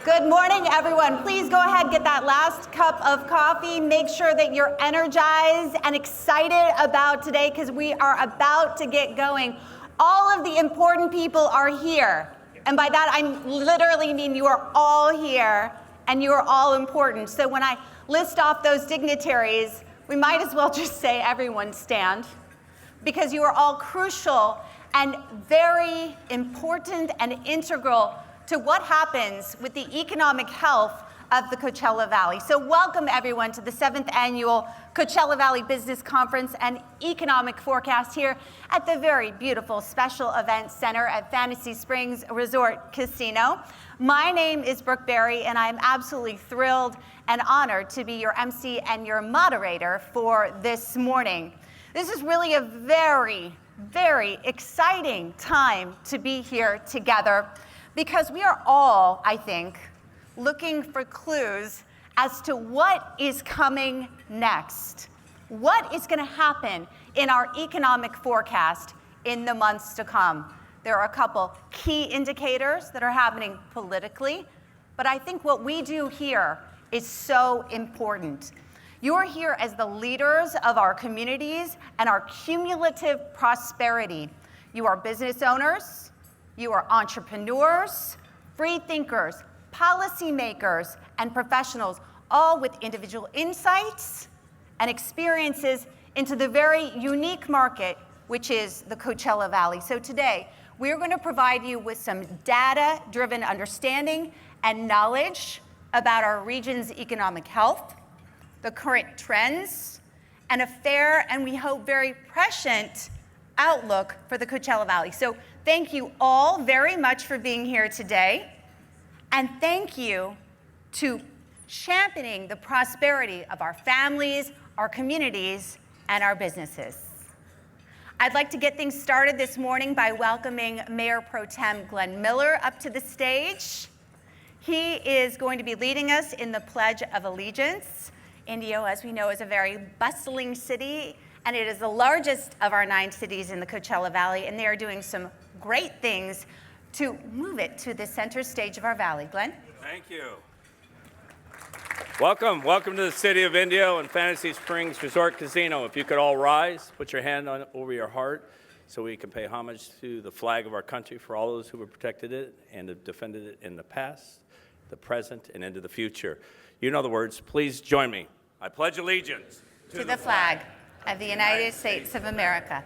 Good morning, everyone. Please go ahead, get that last cup of coffee. Make sure that you're energized and excited about today because we are about to get going. All of the important people are here. And by that, I literally mean you are all here and you are all important. So when I list off those dignitaries, we might as well just say everyone stand because you are all crucial and very important and integral to what happens with the economic health of the Coachella Valley. So welcome everyone to the 7th annual Coachella Valley Business Conference and Economic Forecast here at the very beautiful Special Events Center at Fantasy Springs Resort Casino. My name is Brooke Beare and I'm absolutely thrilled and honored to be your MC and your moderator for this morning. This is really a very, very exciting time to be here together, because we are all, I think, looking for clues as to what is coming next. What is going to happen in our economic forecast in the months to come? There are a couple key indicators that are happening politically, but I think what we do here is so important. You're here as the leaders of our communities and our cumulative prosperity. You are business owners. You are entrepreneurs, free thinkers, policymakers, and professionals, all with individual insights and experiences into the very unique market, which is the Coachella Valley. So today, we're going to provide you with some data-driven understanding and knowledge about our region's economic health, the current trends, and a fair and we hope very prescient outlook for the Coachella Valley. So thank you all very much for being here today. And thank you to championing the prosperity of our families, our communities, and our businesses. I'd like to get things started this morning by welcoming Mayor Pro Tem Glenn Miller up to the stage. He is going to be leading us in the Pledge of Allegiance. Indio, as we know, is a very bustling city, and it is the largest of our 9 cities in the Coachella Valley, and they are doing some great things to move it to the center stage of our valley. Glenn? Thank you. Welcome to the city of Indio and Fantasy Springs Resort Casino. If you could all rise, put your hand over your heart so we can pay homage to the flag of our country for all those who have protected it and have defended it in the past, the present, and into the future. You know the words. Please join me. I pledge allegiance to the flag of the United States of America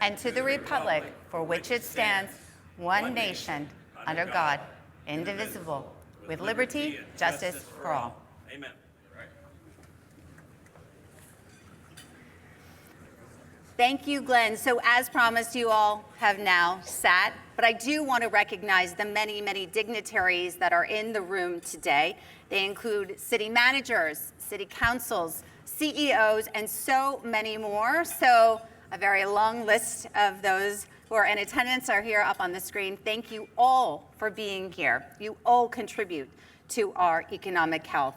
and to the republic for which it stands, one nation, under God, indivisible, with liberty, justice for all. Amen. Thank you, Glenn. So as promised, you all have now sat, but I do want to recognize the many, many dignitaries that are in the room today. They include city managers, city councils, CEOs, and so many more. So a very long list of those who are in attendance are here up on the screen. Thank you all for being here. You all contribute to our economic health.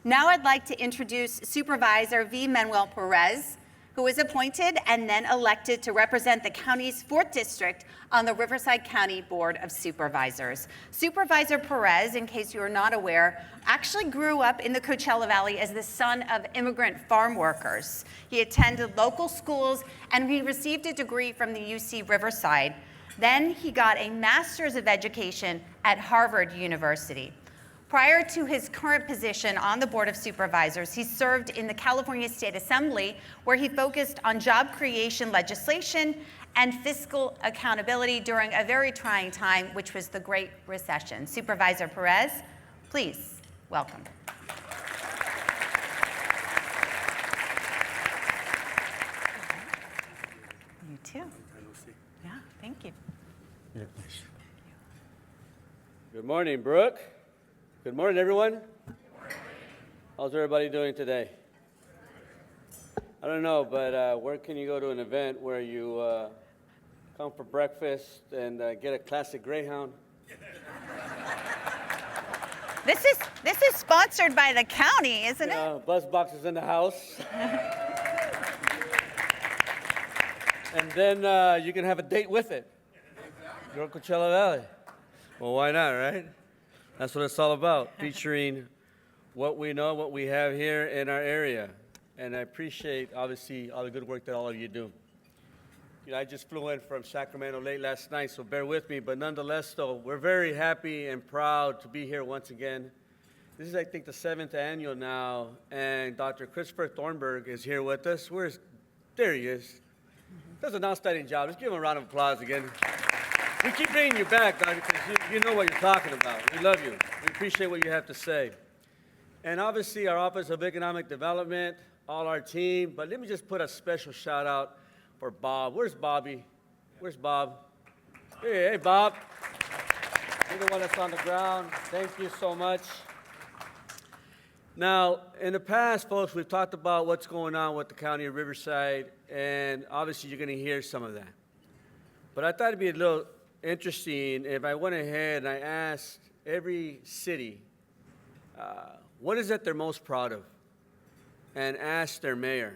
Now I'd like to introduce Supervisor V. Manuel Perez, who was appointed and then elected to represent the county's 4th district on the Riverside County Board of Supervisors. Supervisor Perez, in case you are not aware, actually grew up in the Coachella Valley as the son of immigrant farm workers. He attended local schools and he received a degree from the UC Riverside. Then he got a Master's of Education at Harvard University. Prior to his current position on the Board of Supervisors, he served in the California State Assembly, where he focused on job creation legislation and fiscal accountability during a very trying time, which was the Great Recession. Supervisor Perez, please welcome. You too. Yeah, thank you. Good morning, Brooke. Good morning, everyone. How's everybody doing today? I don't know, but where can you go to an event where you come for breakfast and get a classic Greyhound? This is sponsored by the county, isn't it? Bus boxes in the house. And then you can have a date with it. You're in Coachella Valley. Well, why not, right? That's what it's all about, featuring what we know, what we have here in our area. And I appreciate, obviously, all the good work that all of you do. You know, I just flew in from Sacramento late last night, so bear with me. But nonetheless, though, we're very happy and proud to be here once again. This is, I think, the 7th annual now, and Dr. Christopher Thornberg is here with us. There he is. Does an outstanding job. Let's give him a round of applause again. We keep bringing you back, Doctor, because you know what you're talking about. We love you. We appreciate what you have to say. And obviously, our Office of Economic Development, all our team, but let me just put a special shout out for Bob. Where's Bobby? Where's Bob? Hey, Bob. You're the one that's on the ground. Thank you so much. Now, in the past, folks, we've talked about what's going on with the county of Riverside, and obviously you're going to hear some of that. But I thought it'd be a little interesting if I went ahead and I asked every city, what is it they're most proud of? And asked their mayor.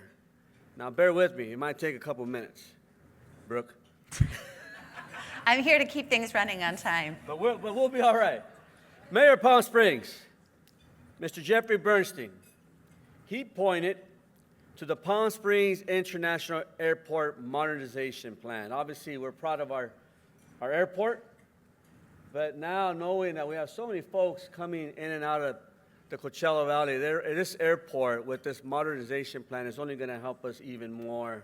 Now, bear with me. It might take a couple minutes. Brooke? I'm here to keep things running on time. But we'll be all right. Mayor of Palm Springs, Mr. Jeffrey Bernstein, he pointed to the Palm Springs International Airport Modernization Plan. Obviously, we're proud of our airport, but now knowing that we have so many folks coming in and out of the Coachella Valley, this airport with this modernization plan is only going to help us even more,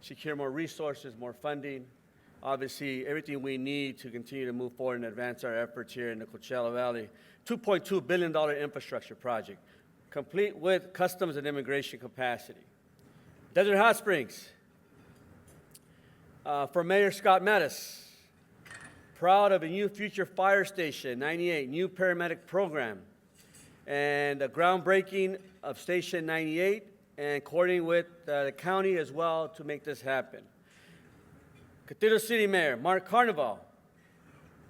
secure more resources, more funding, obviously everything we need to continue to move forward and advance our efforts here in the Coachella Valley. $2.2 billion infrastructure project, complete with customs and immigration capacity. Desert Hot Springs, for Mayor Scott Mattis, proud of a new future fire station, 98, new paramedic program, and the groundbreaking of Station 98, and coordinating with the county as well to make this happen. Cathedral City Mayor Mark Carnival,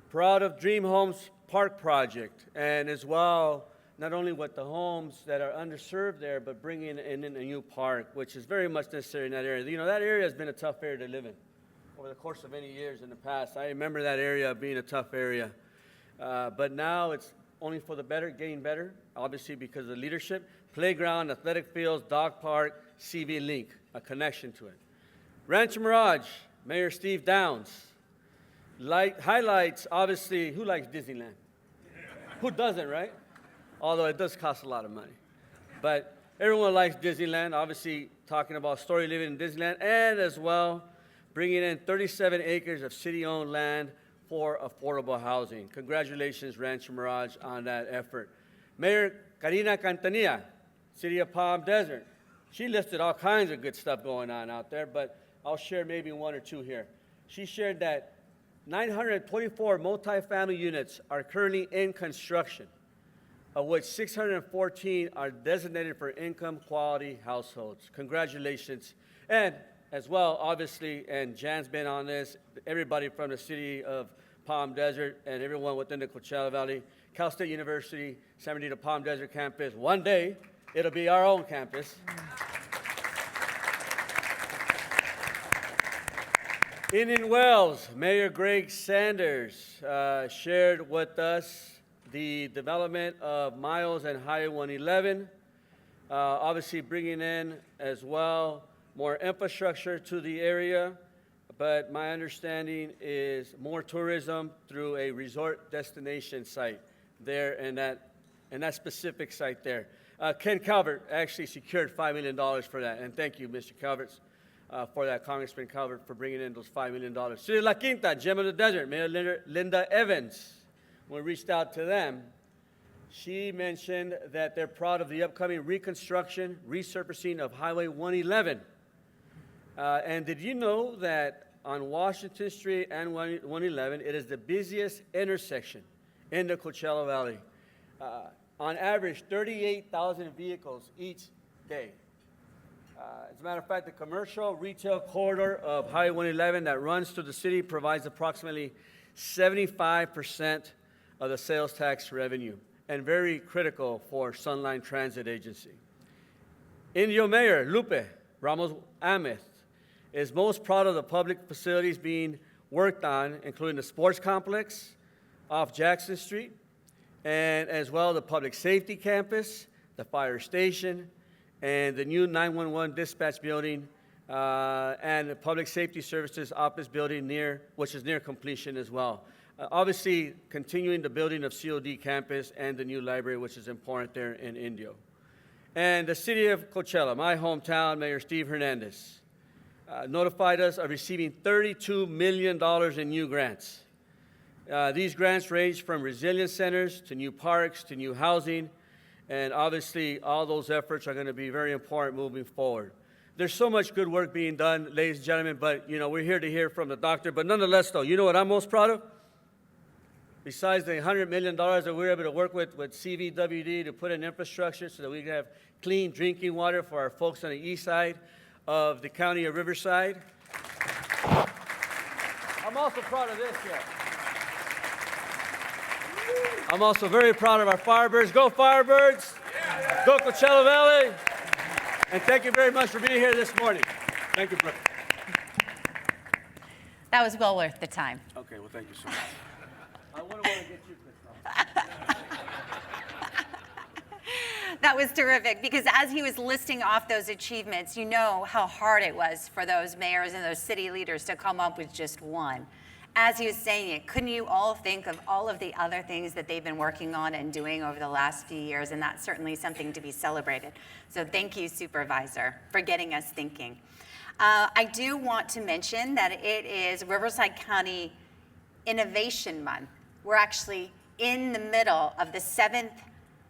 proud of Dream Homes Park project, and as well, not only with the homes that are underserved there, but bringing in a new park, which is very much necessary in that area. You know, that area has been a tough area to live in over the course of many years in the past. I remember that area being a tough area, but now it's only for the better, getting better, obviously because of the leadership. Playground, athletic fields, dog park, CV Link, a connection to it. Rancho Mirage, Mayor Steve Downs. Highlights, obviously, who likes Disneyland? Who doesn't, right? Although it does cost a lot of money. But everyone likes Disneyland, obviously talking about story living in Disneyland, and as well, bringing in 37 acres of city-owned land for affordable housing. Congratulations, Rancho Mirage, on that effort. Mayor Karina Cantanilla, City of Palm Desert. She listed all kinds of good stuff going on out there, but I'll share maybe one or two here. She shared that 924 multifamily units are currently in construction, of which 614 are designated for income quality households. Congratulations. And as well, obviously, and Jan's been on this, everybody from the City of Palm Desert and everyone within the Coachella Valley, Cal State University, San Bernardino Palm Desert campus. One day, it'll be our own campus. Indian Wells, Mayor Greg Sanders shared with us the development of Miles and Highway 111, obviously bringing in as well more infrastructure to the area, but my understanding is more tourism through a resort destination site there in that specific site there. Ken Calvert actually secured $5 million for that, and thank you, Mr. Calvert, for that, Congressman Calvert, for bringing in those $5 million. City of La Quinta, Gem of the Desert, Mayor Linda Evans. When we reached out to them, she mentioned that they're proud of the upcoming reconstruction, resurfacing of Highway 111. And did you know that on Washington Street and 111, it is the busiest intersection in the Coachella Valley? On average, 38,000 vehicles each day. As a matter of fact, the commercial retail corridor of Highway 111 that runs through the city provides approximately 75% of the sales tax revenue, and very critical for Sunline Transit Agency. Indio Mayor Lupe Ramos Ameth is most proud of the public facilities being worked on, including the sports complex off Jackson Street, and as well the public safety campus, the fire station, and the new 911 dispatch building, and the public safety services office building which is near completion as well. Obviously, continuing the building of COD campus and the new library, which is important there in Indio. And the city of Coachella, my hometown, Mayor Steve Hernandez, notified us of receiving $32 million in new grants. These grants range from resilience centers to new parks to new housing, and obviously all those efforts are going to be very important moving forward. There's so much good work being done, ladies and gentlemen, but we're here to hear from the doctor. But nonetheless, though, you know what I'm most proud of? Besides the $100 million that we were able to work with CVWD to put in infrastructure so that we can have clean drinking water for our folks on the east side of the county of Riverside. I'm also proud of this here. I'm also very proud of our Firebirds. Go Firebirds! Yeah. Go Coachella Valley! And thank you very much for being here this morning. Thank you, Brooke. That was well worth the time. Okay, well, thank you so much. I wouldn't want to get you pissed off. That was terrific, because as he was listing off those achievements, you know how hard it was for those mayors and those city leaders to come up with just one. As he was saying it, couldn't you all think of all of the other things that they've been working on and doing over the last few years? And that's certainly something to be celebrated. So thank you, Supervisor, for getting us thinking. I do want to mention that it is Riverside County Innovation Month. We're actually in the middle of the 7th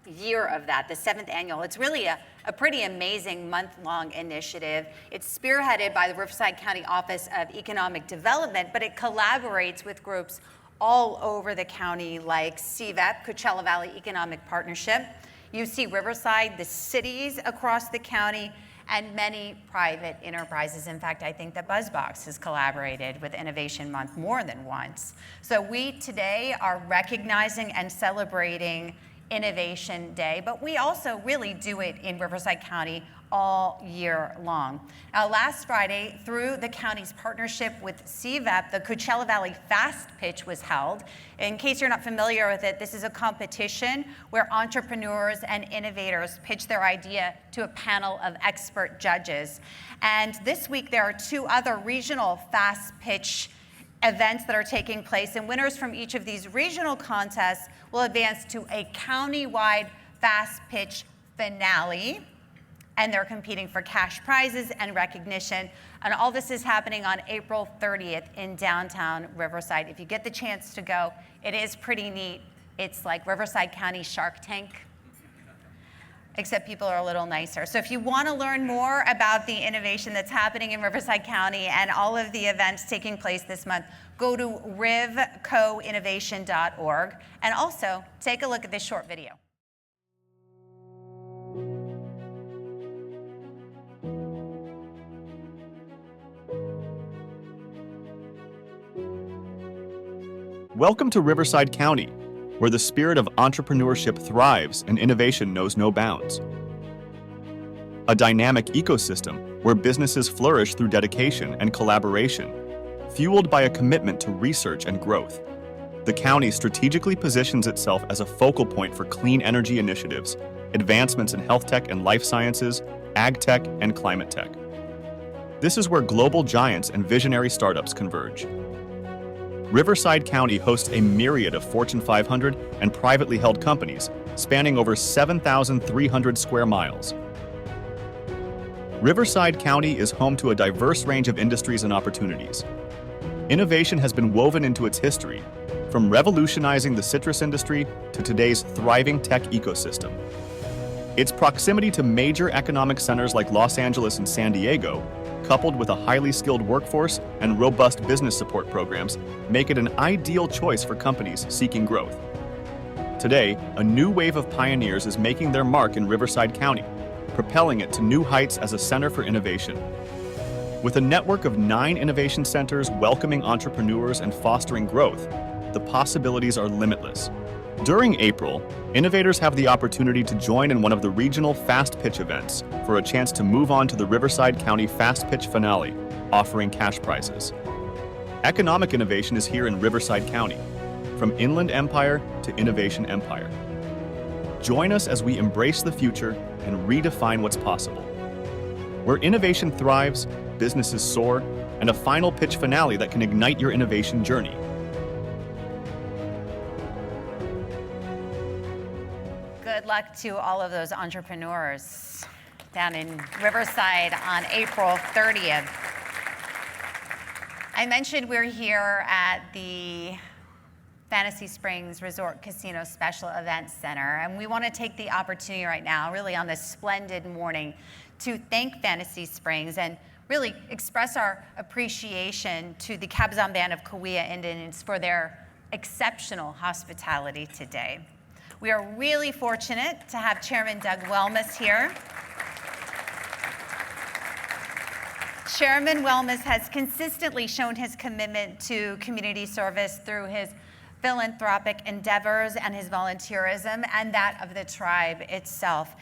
year of that, the 7th annual. It's really a pretty amazing month-long initiative. It's spearheaded by the Riverside County Office of Economic Development, but it collaborates with groups all over the county like CVEP, Coachella Valley Economic Partnership, UC Riverside, the cities across the county, and many private enterprises. In fact, I think that BuzzBox has collaborated with Innovation Month more than once. So we today are recognizing and celebrating Innovation Day, but we also really do it in Riverside County all year long. Now, last Friday, through the county's partnership with CVEP, the Coachella Valley Fast Pitch was held. In case you're not familiar with it, this is a competition where entrepreneurs and innovators pitch their idea to a panel of expert judges. And this week, there are 2 other regional fast pitch events that are taking place, and winners from each of these regional contests will advance to a county-wide fast pitch finale, and they're competing for cash prizes and recognition. And all this is happening on April 30th in downtown Riverside. If you get the chance to go, it is pretty neat. It's like Riverside County Shark Tank, except people are a little nicer. So if you want to learn more about the innovation that's happening in Riverside County and all of the events taking place this month, go to rivcoinnovation.org, and also take a look at this short video. Welcome to Riverside County, where the spirit of entrepreneurship thrives and innovation knows no bounds. A dynamic ecosystem where businesses flourish through dedication and collaboration, fueled by a commitment to research and growth. The county strategically positions itself as a focal point for clean energy initiatives, advancements in health tech and life sciences, ag tech, and climate tech. This is where global giants and visionary startups converge. Riverside County hosts a myriad of Fortune 500 and privately held companies, spanning over 7,300 square miles. Riverside County is home to a diverse range of industries and opportunities. Innovation has been woven into its history, from revolutionizing the citrus industry to today's thriving tech ecosystem. Its proximity to major economic centers like Los Angeles and San Diego, coupled with a highly skilled workforce and robust business support programs, make it an ideal choice for companies seeking growth. Today, a new wave of pioneers is making their mark in Riverside County, propelling it to new heights as a center for innovation. With a network of 9 innovation centers welcoming entrepreneurs and fostering growth, the possibilities are limitless. During April, innovators have the opportunity to join in one of the regional Fast Pitch events for a chance to move on to the Riverside County Fast Pitch Finale, offering cash prizes. Economic innovation is here in Riverside County. from inland empire to innovation empire. Join us as we embrace the future and redefine what's possible. Where innovation thrives, businesses soar, and a final pitch finale that can ignite your innovation journey. Good luck to all of those entrepreneurs down in Riverside on April 30th. I mentioned we're here at the Fantasy Springs Resort Casino Special Events Center, and we want to take the opportunity right now, really on this splendid morning, to thank Fantasy Springs and really express our appreciation to the Cabazon Band of Cahuilla Indians for their exceptional hospitality today. We are really fortunate to have Chairman Doug Welmas here. Chairman Welmas has consistently shown his commitment to community service through his philanthropic endeavors and his volunteerism and that of the tribe itself.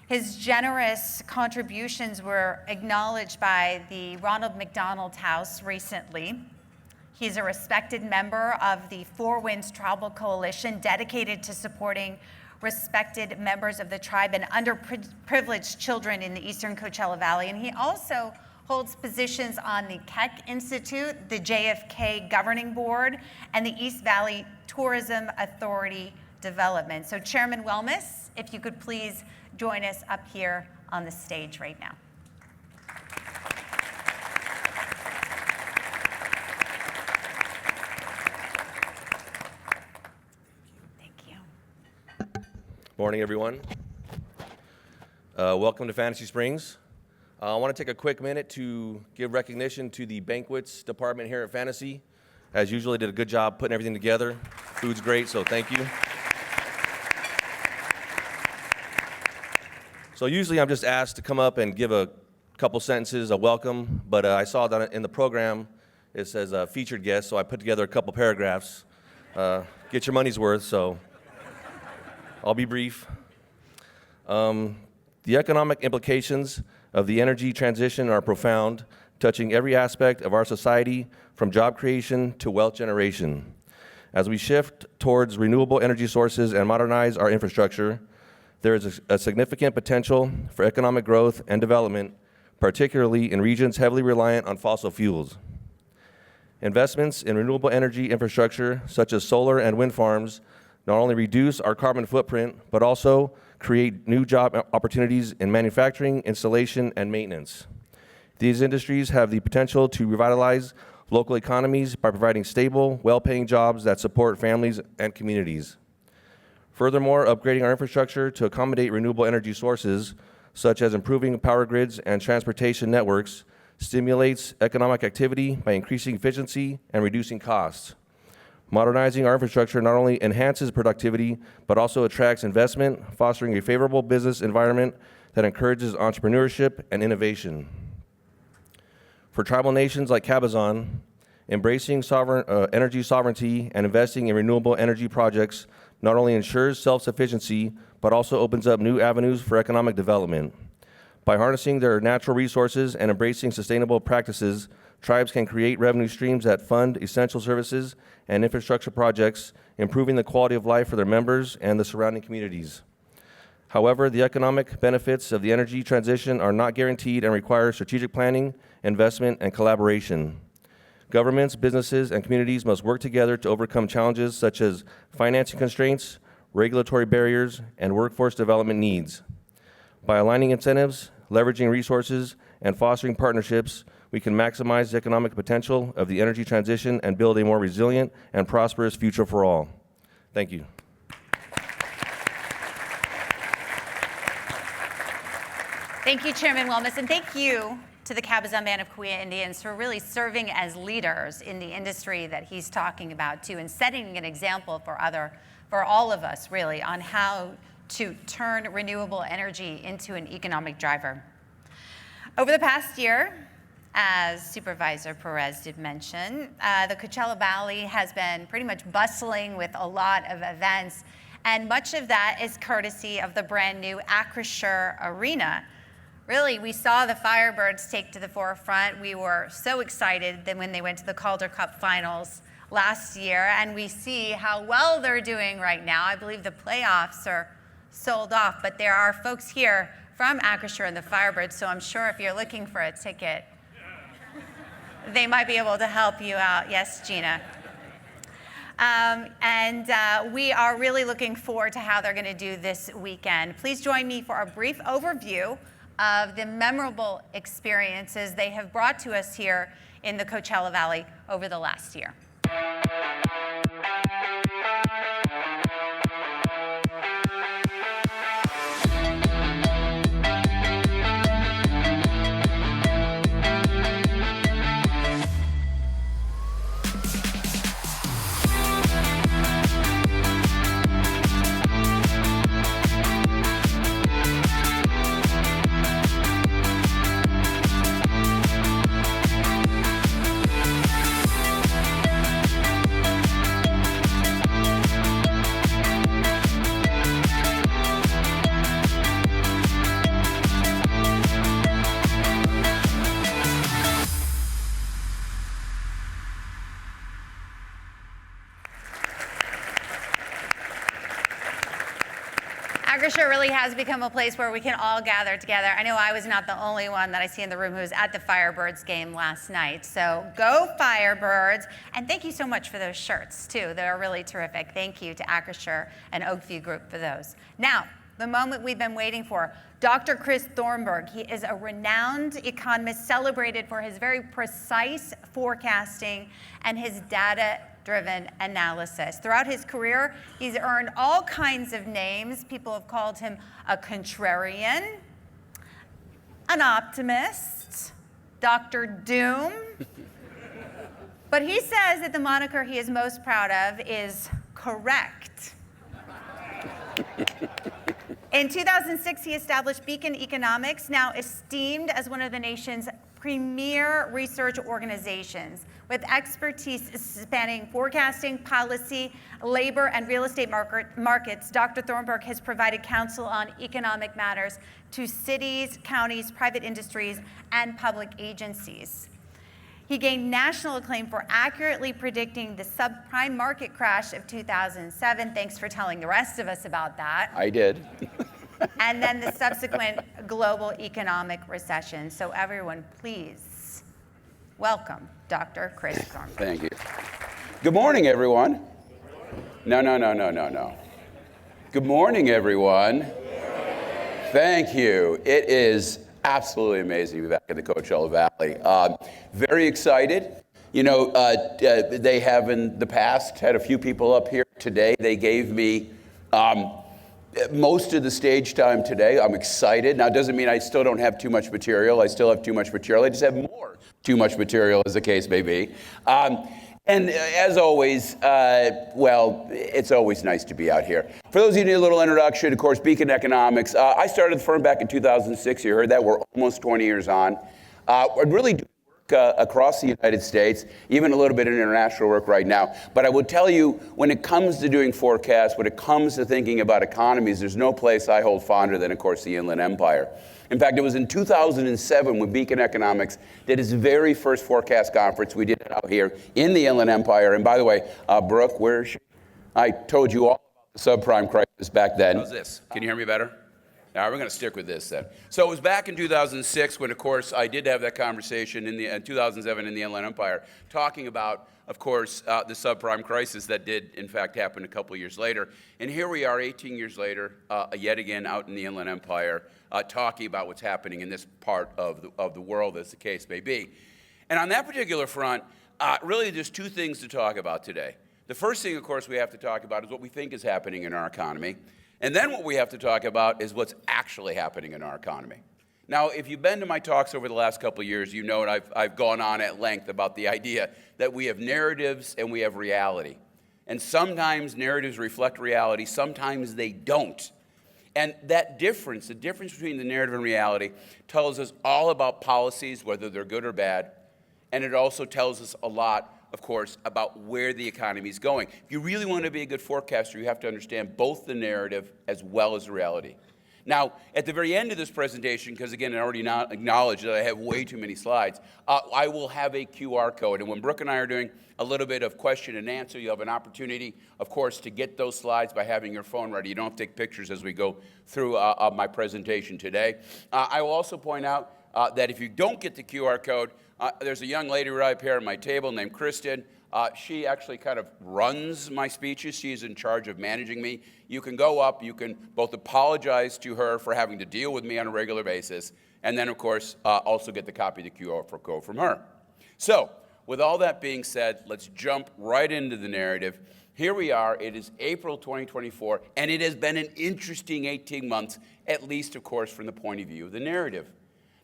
His generous contributions were acknowledged by the Ronald McDonald House recently. He's a respected member of the Four Winds Tribal Coalition, dedicated to supporting respected members of the tribe and underprivileged children in the Eastern Coachella Valley. And he also holds positions on the Keck Institute, the JFK Governing Board, and the East Valley Tourism Authority Development. So Chairman Welmas, if you could please join us up here on the stage right now. Thank you. Morning, everyone. Welcome to Fantasy Springs. I want to take a quick minute to give recognition to the banquets department here at Fantasy. As usual, they did a good job putting everything together. Food's great, so thank you. So usually I'm just asked to come up and give a couple sentences, a welcome, but I saw that in the program it says featured guest, so I put together a couple paragraphs. Get your money's worth, so I'll be brief. The economic implications of the energy transition are profound, touching every aspect of our society from job creation to wealth generation. As we shift towards renewable energy sources and modernize our infrastructure, there is a significant potential for economic growth and development, particularly in regions heavily reliant on fossil fuels. Investments in renewable energy infrastructure, such as solar and wind farms, not only reduce our carbon footprint, but also create new job opportunities in manufacturing, installation, and maintenance. These industries have the potential to revitalize local economies by providing stable, well-paying jobs that support families and communities. Furthermore, upgrading our infrastructure to accommodate renewable energy sources, such as improving power grids and transportation networks, stimulates economic activity by increasing efficiency and reducing costs. Modernizing our infrastructure not only enhances productivity, but also attracts investment, fostering a favorable business environment that encourages entrepreneurship and innovation. For tribal nations like Cabazon, embracing energy sovereignty and investing in renewable energy projects not only ensures self-sufficiency, but also opens up new avenues for economic development. By harnessing their natural resources and embracing sustainable practices, tribes can create revenue streams that fund essential services and infrastructure projects, improving the quality of life for their members and the surrounding communities. However, the economic benefits of the energy transition are not guaranteed and require strategic planning, investment, and collaboration. Governments, businesses, and communities must work together to overcome challenges such as financing constraints, regulatory barriers, and workforce development needs. By aligning incentives, leveraging resources, and fostering partnerships, we can maximize the economic potential of the energy transition and build a more resilient and prosperous future for all. Thank you. Thank you, Chairman Welmas, and thank you to the Cabazon Band of Cahuilla Indians for really serving as leaders in the industry that he's talking about too, and setting an example for all of us really on how to turn renewable energy into an economic driver. Over the past year, as Supervisor Perez did mention, the Coachella Valley has been pretty much bustling with a lot of events, and much of that is courtesy of the brand new Acrisure Arena. Really, we saw the Firebirds take to the forefront. We were so excited that when they went to the Calder Cup Finals last year, and we see how well they're doing right now. I believe the playoffs are sold off, but there are folks here from Acrisure and the Firebirds, so I'm sure if you're looking for a ticket, they might be able to help you out. Yes, Gina. We are really looking forward to how they're going to do this weekend. Please join me for a brief overview of the memorable experiences they have brought to us here in the Coachella Valley over the last year. Acrisure really has become a place where we can all gather together. I know I was not the only one that I see in the room who was at the Firebirds game last night. So go Firebirds. And thank you so much for those shirts, too. They're really terrific. Thank you to Acrisure and Oakview Group for those. Now, the moment we've been waiting for. Dr. Chris Thornberg. He is a renowned economist celebrated for his very precise forecasting and his data-driven analysis. Throughout his career, he's earned all kinds of names. People have called him a contrarian, an optimist, Dr. Doom. But he says that the moniker he is most proud of is correct. In 2006, he established Beacon Economics, now esteemed as one of the nation's premier research organizations, with expertise spanning forecasting, policy, labor, and real estate markets. Dr. Thornberg has provided counsel on economic matters to cities, counties, private industries, and public agencies. He gained national acclaim for accurately predicting the subprime market crash of 2007. Thanks for telling the rest of us about that. I did. And then the subsequent global economic recession. So everyone, please welcome Dr. Chris Thornberg. Thank you. Good morning, everyone. No. Good morning, everyone. Thank you. It is absolutely amazing to be back in the Coachella Valley. Very excited. You know, they have in the past had a few people up here. Today they gave me most of the stage time today. I'm excited. Now, it doesn't mean I still don't have too much material. I still have too much material. I just have too much material, as the case may be. And as always, well, it's always nice to be out here. For those of you who need a little introduction, of course, Beacon Economics. I started the firm back in 2006. You heard that. We're almost 20 years on. I really do work across the United States, even a little bit in international work right now. But I would tell you, when it comes to doing forecasts, when it comes to thinking about economies, there's no place I hold fonder than, of course, the Inland Empire. In fact, it was in 2007 when Beacon Economics did its very first forecast conference. We did it out here in the Inland Empire. And by the way, Brooke, where is she? I told you all about the subprime crisis back then. How's this? Can you hear me better? All right, we're going to stick with this then. So it was back in 2006 when, of course, I did have that conversation in 2007 in the Inland Empire, talking about, of course, the subprime crisis that did, in fact, happen a couple of years later. And here we are 18 years later, yet again out in the Inland Empire, talking about what's happening in this part of the world, as the case may be. And on that particular front, really there's two things to talk about today. The first thing, of course, we have to talk about is what we think is happening in our economy. And then what we have to talk about is what's actually happening in our economy. Now, if you've been to my talks over the last couple of years, you know, and I've gone on at length about the idea that we have narratives and we have reality. And sometimes narratives reflect reality, sometimes they don't. And that difference, the difference between the narrative and reality, tells us all about policies, whether they're good or bad. And it also tells us a lot, of course, about where the economy is going. If you really want to be a good forecaster, you have to understand both the narrative as well as the reality. Now, at the very end of this presentation, because again, I already acknowledged that I have way too many slides, I will have a QR code. And when Brooke and I are doing a little bit of question and answer, you'll have an opportunity, of course, to get those slides by having your phone ready. You don't have to take pictures as we go through my presentation today. I will also point out that if you don't get the QR code, there's a young lady right up here at my table named Kristen. She actually kind of runs my speeches. She's in charge of managing me. You can go up, you can both apologize to her for having to deal with me on a regular basis, and then, of course, also get the copy of the QR code from her. So, with all that being said, let's jump right into the narrative. Here we are. It is April 2024, and it has been an interesting 18 months, at least, of course, from the point of view of the narrative.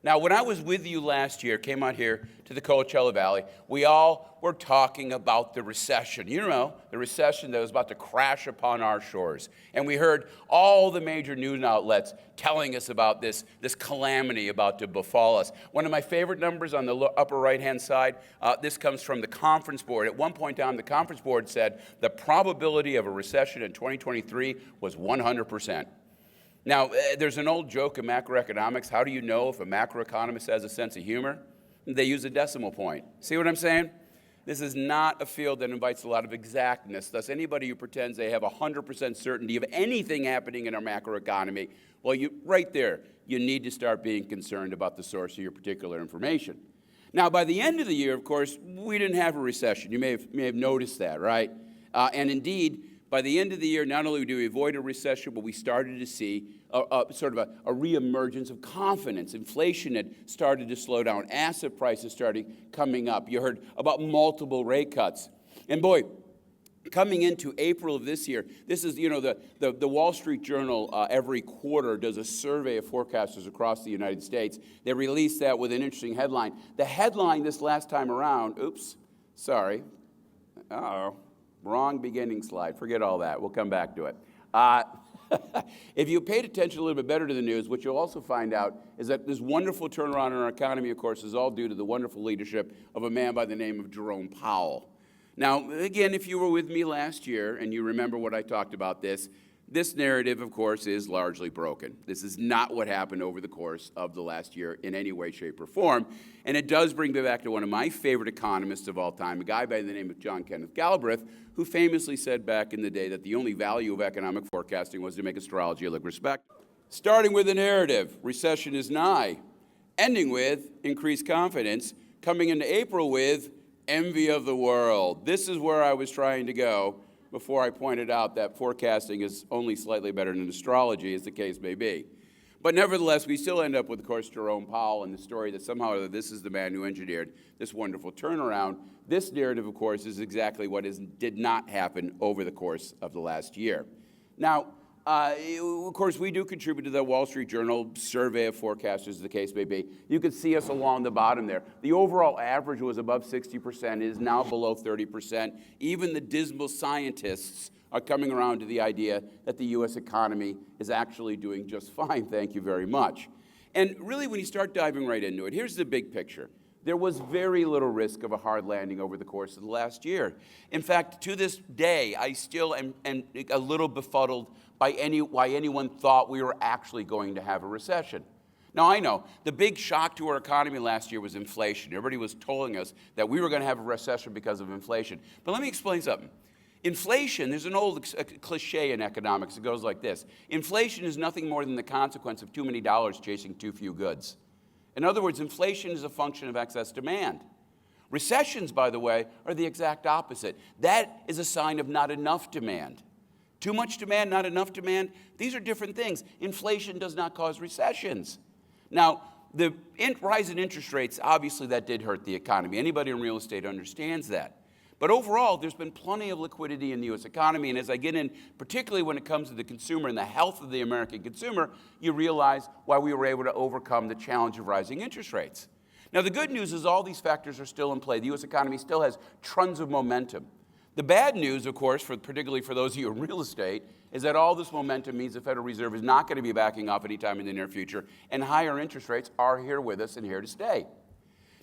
Now, when I was with you last year, came out here to the Coachella Valley, we all were talking about the recession. You know, the recession that was about to crash upon our shores. And we heard all the major news outlets telling us about this calamity about to befall us. One of my favorite numbers on the upper right-hand side, this comes from the conference board. At one point in time, the conference board said the probability of a recession in 2023 was 100%. Now, there's an old joke in macroeconomics. How do you know if a macroeconomist has a sense of humor? They use a decimal point. See what I'm saying? This is not a field that invites a lot of exactness. Thus, anybody who pretends they have 100% certainty of anything happening in our macroeconomy, well, right there, you need to start being concerned about the source of your particular information. Now, by the end of the year, of course, we didn't have a recession. You may have noticed that, right? And indeed, by the end of the year, not only did we avoid a recession, but we started to see sort of a reemergence of confidence. Inflation had started to slow down. Asset prices started coming up. You heard about multiple rate cuts. And boy, coming into April of this year, this is, you know, the Wall Street Journal every quarter does a survey of forecasters across the United States. They released that with an interesting headline. The headline this last time around, wrong beginning slide. Forget all that. We'll come back to it. If you paid attention a little bit better to the news, what you'll also find out is that this wonderful turnaround in our economy, of course, is all due to the wonderful leadership of a man by the name of Jerome Powell. Now, again, if you were with me last year and you remember what I talked about this narrative, of course, is largely broken. This is not what happened over the course of the last year in any way, shape, or form. And it does bring me back to one of my favorite economists of all time, a guy by the name of John Kenneth Galbraith, who famously said back in the day that the only value of economic forecasting was to make astrology look respectable. Starting with the narrative, recession is nigh. Ending with increased confidence. Coming into April with envy of the world. This is where I was trying to go before I pointed out that forecasting is only slightly better than astrology, as the case may be. But nevertheless, we still end up with, of course, Jerome Powell and the story that somehow this is the man who engineered this wonderful turnaround. This narrative, of course, is exactly what did not happen over the course of the last year. Now, of course, we do contribute to the Wall Street Journal survey of forecasters, as the case may be. You can see us along the bottom there. The overall average was above 60%. It is now below 30%. Even the dismal scientists are coming around to the idea that the U.S. economy is actually doing just fine. Thank you very much. And really, when you start diving right into it, here's the big picture. There was very little risk of a hard landing over the course of the last year. In fact, to this day, I still am a little befuddled by why anyone thought we were actually going to have a recession. Now, I know the big shock to our economy last year was inflation. Everybody was telling us that we were going to have a recession because of inflation. But let me explain something. Inflation, there's an old cliche in economics. It goes like this. Inflation is nothing more than the consequence of too many dollars chasing too few goods. In other words, inflation is a function of excess demand. Recessions, by the way, are the exact opposite. That is a sign of not enough demand. Too much demand, not enough demand, these are different things. Inflation does not cause recessions. Now, the rise in interest rates, obviously that did hurt the economy. Anybody in real estate understands that. But overall, there's been plenty of liquidity in the U.S. economy, and as I get in, particularly when it comes to the consumer and the health of the American consumer, you realize why we were able to overcome the challenge of rising interest rates. Now, the good news is all these factors are still in play. The U.S. economy still has tons of momentum. The bad news, of course, particularly for those of you in real estate, is that all this momentum means the Federal Reserve is not going to be backing off anytime in the near future, and higher interest rates are here with us and here to stay.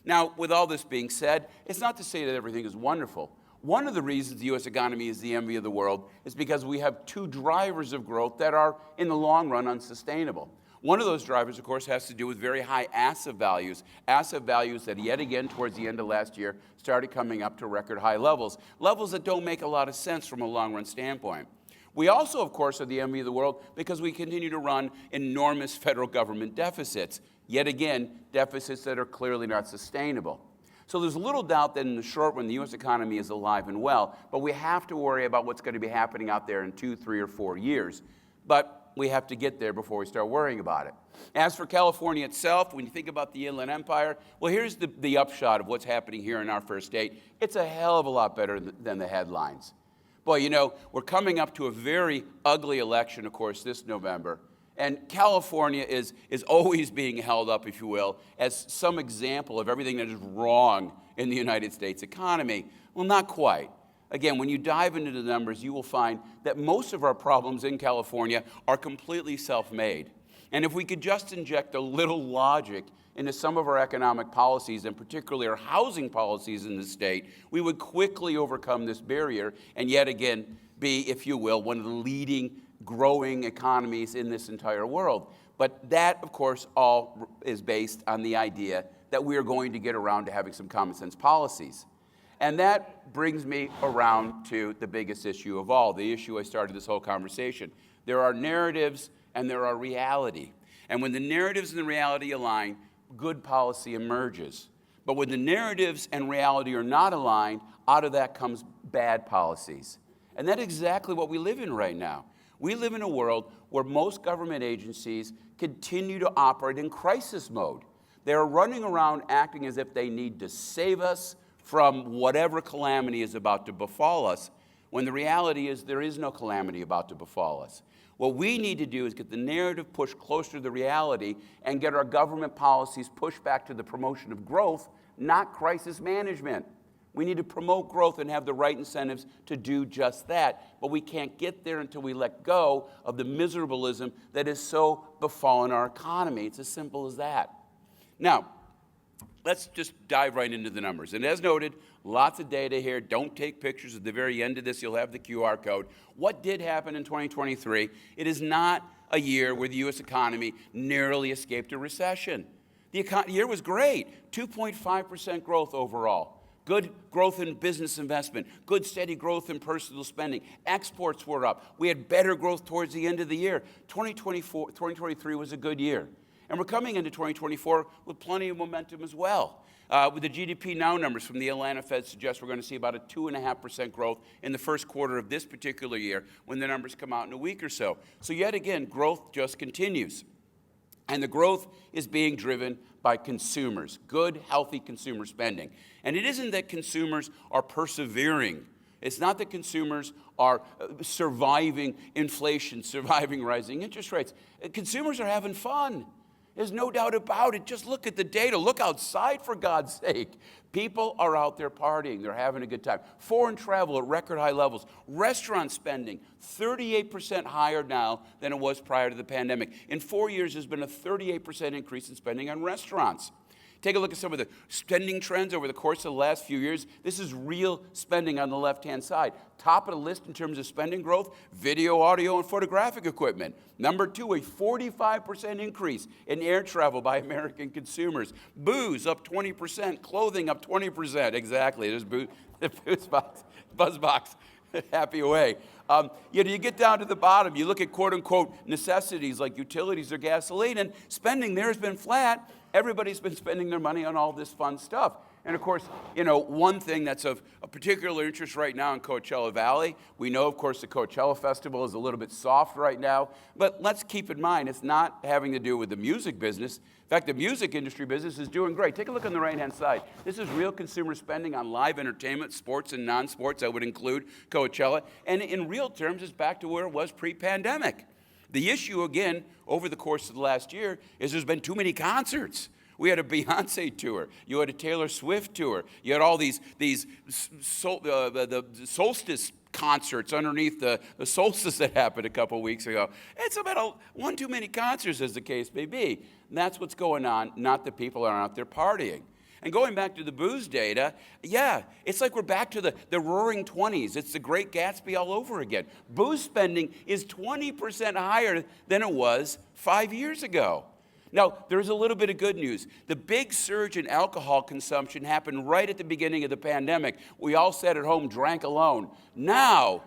Now, with all this being said, it's not to say that everything is wonderful. One of the reasons the U.S. economy is the envy of the world is because we have two drivers of growth that are, in the long run, unsustainable. One of those drivers, of course, has to do with very high asset values that yet again, towards the end of last year, started coming up to record high levels that don't make a lot of sense from a long-run standpoint. We also, of course, are the envy of the world because we continue to run enormous federal government deficits. Yet again, deficits that are clearly not sustainable. So there's little doubt that in the short run, the U.S. economy is alive and well, but we have to worry about what's going to be happening out there in 2, 3, or 4 years. But we have to get there before we start worrying about it. As for California itself, when you think about the Inland Empire, well, here's the upshot of what's happening here in our first state. It's a hell of a lot better than the headlines. Boy, you know, we're coming up to a very ugly election, of course, this November. And California is always being held up, if you will, as some example of everything that is wrong in the United States economy. Well, not quite. Again, when you dive into the numbers, you will find that most of our problems in California are completely self-made. And if we could just inject a little logic into some of our economic policies, and particularly our housing policies in the state, we would quickly overcome this barrier and yet again be, if you will, one of the leading growing economies in this entire world. But that, of course, all is based on the idea that we are going to get around to having some common sense policies. And that brings me around to the biggest issue of all, the issue I started this whole conversation. There are narratives and there are reality. And when the narratives and the reality align, good policy emerges. But when the narratives and reality are not aligned, out of that comes bad policies. And that's exactly what we live in right now. We live in a world where most government agencies continue to operate in crisis mode. They're running around acting as if they need to save us from whatever calamity is about to befall us, when the reality is there is no calamity about to befall us. What we need to do is get the narrative pushed closer to the reality and get our government policies pushed back to the promotion of growth, not crisis management. We need to promote growth and have the right incentives to do just that. But we can't get there until we let go of the miserablism that has so befallen our economy. It's as simple as that. Now, let's just dive right into the numbers. And as noted, lots of data here. Don't take pictures. At the very end of this, you'll have the QR code. What did happen in 2023? It is not a year where the U.S. economy narrowly escaped a recession. The year was great, 2.5% growth overall. Good growth in business investment, good steady growth in personal spending. Exports were up. We had better growth towards the end of the year. 2023 was a good year. And we're coming into 2024 with plenty of momentum as well. With the GDP Now numbers from the Atlanta Fed suggest we're going to see about a 2.5% growth in the first quarter of this particular year when the numbers come out in a week or so. So yet again, growth just continues. And the growth is being driven by consumers, good, healthy consumer spending. And it isn't that consumers are persevering. It's not that consumers are surviving inflation, surviving rising interest rates. Consumers are having fun. There's no doubt about it. Just look at the data. Look outside, for God's sake. People are out there partying. They're having a good time. Foreign travel at record high levels. Restaurant spending, 38% higher now than it was prior to the pandemic. In 4 years, there's been a 38% increase in spending on restaurants. Take a look at some of the spending trends over the course of the last few years. This is real spending on the left-hand side. Top of the list in terms of spending growth, video, audio, and photographic equipment. Number 2, a 45% increase in air travel by American consumers. Booze up 20%, clothing up 20%. Exactly, there's booze, BuzzBox, happy away. You get down to the bottom, you look at quote-unquote necessities like utilities or gasoline, and spending there has been flat. Everybody's been spending their money on all this fun stuff. And of course, one thing that's of a particular interest right now in Coachella Valley, we know, of course, the Coachella Festival is a little bit soft right now, but let's keep in mind it's not having to do with the music business. In fact, the music industry business is doing great. Take a look on the right-hand side. This is real consumer spending on live entertainment, sports and non-sports. That would include Coachella. And in real terms, it's back to where it was pre-pandemic. The issue, again, over the course of the last year is there's been too many concerts. We had a Beyonce tour. You had a Taylor Swift tour. You had all the solstice concerts underneath the solstice that happened a couple weeks ago. It's about one too many concerts, as the case may be. And that's what's going on, not that people are out there partying. And going back to the booze data, yeah, it's like we're back to the roaring 20s. It's the Great Gatsby all over again. Booze spending is 20% higher than it was 5 years ago. Now, there's a little bit of good news. The big surge in alcohol consumption happened right at the beginning of the pandemic. We all sat at home, drank alone. Now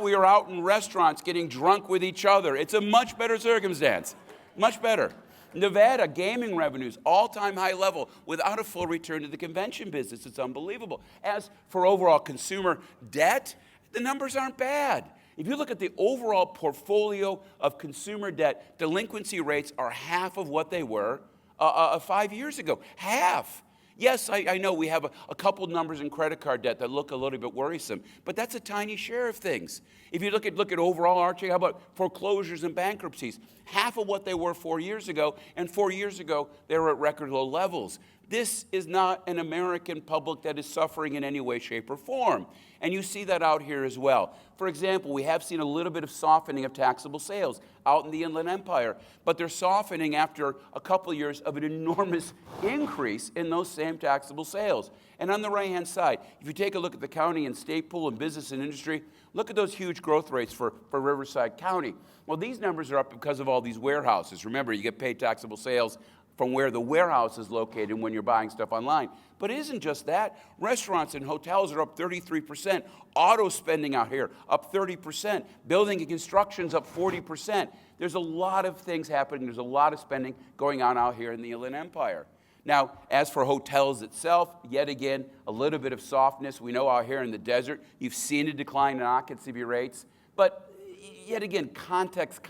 we are out in restaurants getting drunk with each other. It's a much better circumstance, much better. Nevada, gaming revenues, all-time high level without a full return to the convention business. It's unbelievable. As for overall consumer debt, the numbers aren't bad. If you look at the overall portfolio of consumer debt, delinquency rates are half of what they were 5 years ago. Half. Yes, I know we have a couple numbers in credit card debt that look a little bit worrisome, but that's a tiny share of things. If you look at overall, Archie, how about foreclosures and bankruptcies? Half of what they were 4 years ago, and 4 years ago, they were at record low levels. This is not an American public that is suffering in any way, shape, or form. And you see that out here as well. For example, we have seen a little bit of softening of taxable sales out in the Inland Empire, but they're softening after a couple of years of an enormous increase in those same taxable sales. And on the right-hand side, if you take a look at the county and state pool and business and industry, look at those huge growth rates for Riverside County. Well, these numbers are up because of all these warehouses. Remember, you get paid taxable sales from where the warehouse is located when you're buying stuff online. But it isn't just that. Restaurants and hotels are up 33%. Auto spending out here up 30%. Building and construction's up 40%. There's a lot of things happening. There's a lot of spending going on out here in the Inland Empire. Now, as for hotels itself, yet again, a little bit of softness. We know out here in the desert, you've seen a decline in occupancy rates. But yet again, context.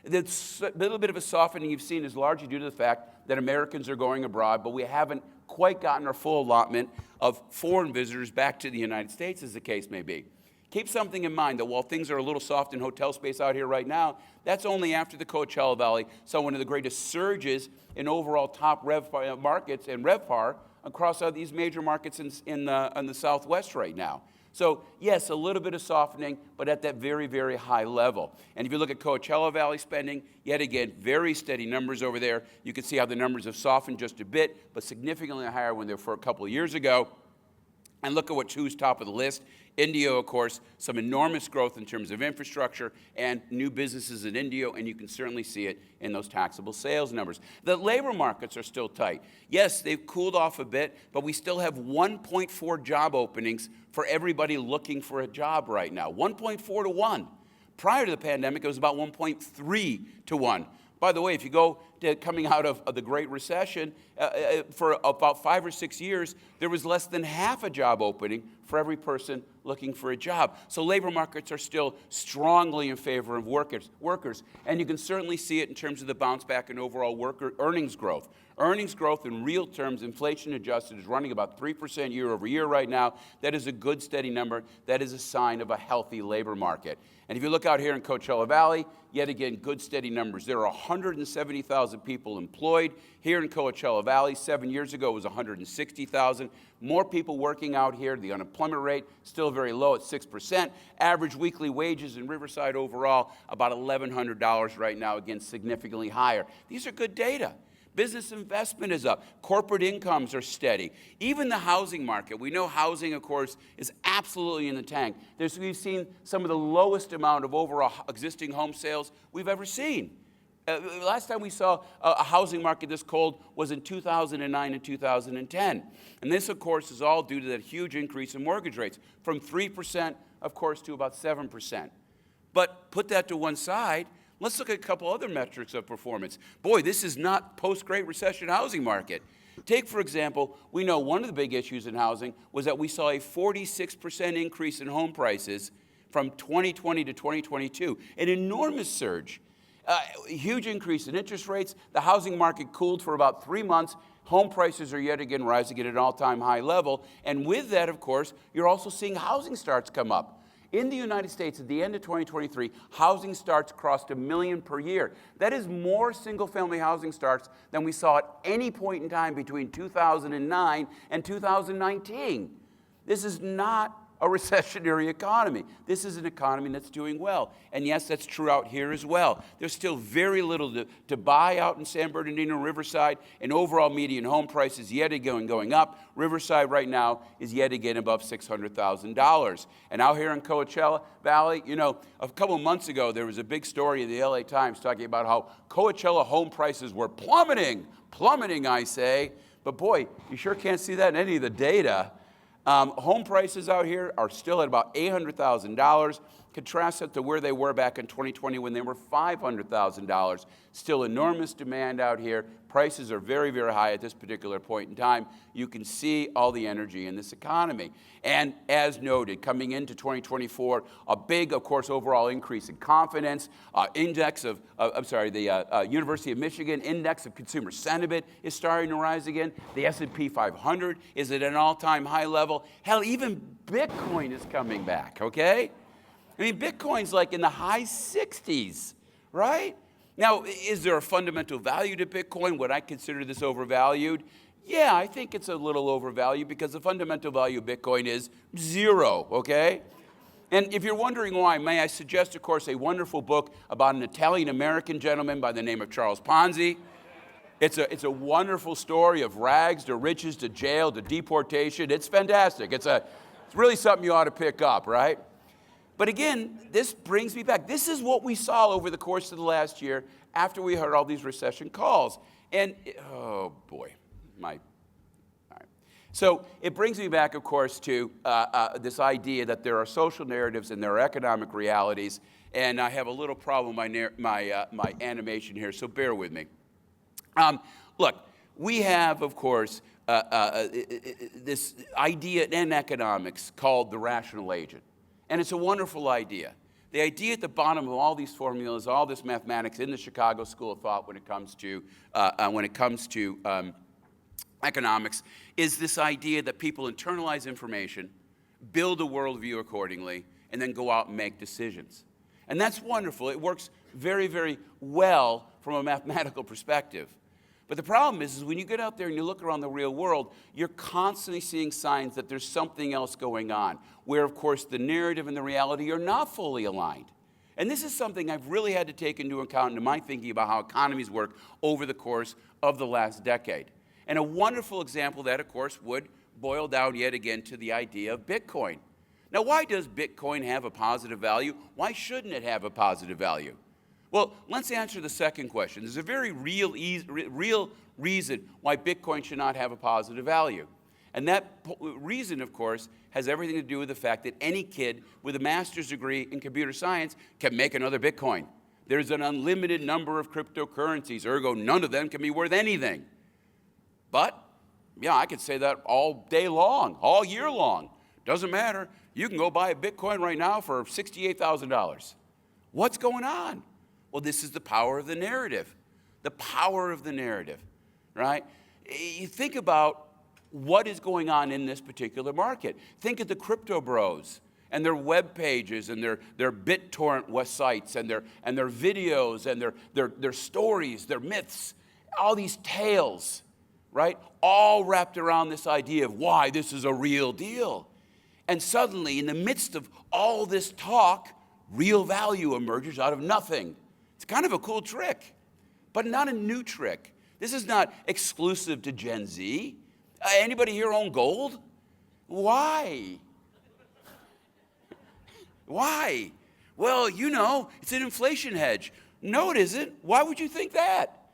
The little bit of a softening you've seen is largely due to the fact that Americans are going abroad, but we haven't quite gotten our full allotment of foreign visitors back to the United States, as the case may be. Keep something in mind that while things are a little soft in hotel space out here right now, that's only after the Coachella Valley saw one of the greatest surges in overall top markets and RevPAR across these major markets in the Southwest right now. So yes, a little bit of softening, but at that very, very high level. And if you look at Coachella Valley spending, yet again, very steady numbers over there. You can see how the numbers have softened just a bit, but significantly higher when they were for a couple of years ago. And look at who's top of the list. Indio, of course, some enormous growth in terms of infrastructure and new businesses in Indio, and you can certainly see it in those taxable sales numbers. The labor markets are still tight. Yes, they've cooled off a bit, but we still have 1.4 job openings for everybody looking for a job right now. 1.4 to 1. Prior to the pandemic, it was about 1.3 to 1. By the way, if you go to coming out of the Great Recession, for about 5 or 6 years, there was less than half a job opening for every person looking for a job. So labor markets are still strongly in favor of workers. And you can certainly see it in terms of the bounce back in overall worker earnings growth. Earnings growth in real terms, inflation adjusted, is running about 3% year over year right now. That is a good, steady number. That is a sign of a healthy labor market. And if you look out here in Coachella Valley, yet again, good, steady numbers. There are 170,000 people employed here in Coachella Valley. 7 years ago, it was 160,000. More people working out here. The unemployment rate still very low at 6%. Average weekly wages in Riverside overall, about $1,100 right now, again, significantly higher. These are good data. Business investment is up. Corporate incomes are steady. Even the housing market. We know housing, of course, is absolutely in the tank. We've seen some of the lowest amount of overall existing home sales we've ever seen. Last time we saw a housing market this cold was in 2009 and 2010. And this, of course, is all due to that huge increase in mortgage rates from 3%, of course, to about 7%. But put that to one side. Let's look at a couple other metrics of performance. Boy, this is not post-Great Recession housing market. Take, for example, we know one of the big issues in housing was that we saw a 46% increase in home prices from 2020 to 2022, an enormous surge. Huge increase in interest rates. The housing market cooled for about 3 months. Home prices are yet again rising at an all-time high level. And with that, of course, you're also seeing housing starts come up. In the United States, at the end of 2023, housing starts crossed 1 million per year. That is more single-family housing starts than we saw at any point in time between 2009 and 2019. This is not a recessionary economy. This is an economy that's doing well. And yes, that's true out here as well. There's still very little to buy out in San Bernardino, Riverside, and overall median home prices yet again going up. Riverside right now is yet again above $600,000. And out here in Coachella Valley, you know, a couple of months ago, there was a big story in the LA Times talking about how Coachella home prices were plummeting, I say. But boy, you sure can't see that in any of the data. Home prices out here are still at about $800,000. Contrast that to where they were back in 2020 when they were $500,000. Still enormous demand out here. Prices are very, very high at this particular point in time. You can see all the energy in this economy. And as noted, coming into 2024, a big, of course, overall increase in confidence. The University of Michigan Index of Consumer Sentiment is starting to rise again. The S&P 500 is at an all-time high level. Hell, even Bitcoin is coming back, okay? I mean, Bitcoin's like in the high 60s, right? Now, is there a fundamental value to Bitcoin? Would I consider this overvalued? Yeah, I think it's a little overvalued because the fundamental value of Bitcoin is zero, okay? And if you're wondering why, may I suggest, of course, a wonderful book about an Italian-American gentleman by the name of Charles Ponzi. It's a wonderful story of rags to riches to jail to deportation. It's fantastic. It's really something you ought to pick up, right? But again, this brings me back. This is what we saw over the course of the last year after we heard all these recession calls. And, oh boy, all right. So it brings me back, of course, to this idea that there are social narratives and there are economic realities. And I have a little problem with my animation here, so bear with me. Look, we have, of course, this idea in economics called the rational agent. And it's a wonderful idea. The idea at the bottom of all these formulas, all this mathematics in the Chicago School of Thought when it comes to economics, is this idea that people internalize information, build a worldview accordingly, and then go out and make decisions. And that's wonderful. It works very, very well from a mathematical perspective. But the problem is when you get out there and you look around the real world, you're constantly seeing signs that there's something else going on, where, of course, the narrative and the reality are not fully aligned. And this is something I've really had to take into account in my thinking about how economies work over the course of the last decade. And a wonderful example of that, of course, would boil down yet again to the idea of Bitcoin. Now, why does Bitcoin have a positive value? Why shouldn't it have a positive value? Well, let's answer the second question. There's a very real reason why Bitcoin should not have a positive value. And that reason, of course, has everything to do with the fact that any kid with a master's degree in computer science can make another Bitcoin. There's an unlimited number of cryptocurrencies, ergo none of them can be worth anything. But, yeah, I could say that all day long, all year long. Doesn't matter. You can go buy a Bitcoin right now for $68,000. What's going on? Well, this is the power of the narrative. The power of the narrative, right? You think about what is going on in this particular market. Think of the crypto bros and their web pages and their BitTorrent websites and their videos and their stories, their myths, all these tales, right? All wrapped around this idea of why this is a real deal. And suddenly, in the midst of all this talk, real value emerges out of nothing. It's kind of a cool trick, but not a new trick. This is not exclusive to Gen Z. Anybody here own gold? Why? Why? Well, you know, it's an inflation hedge. No, it isn't. Why would you think that?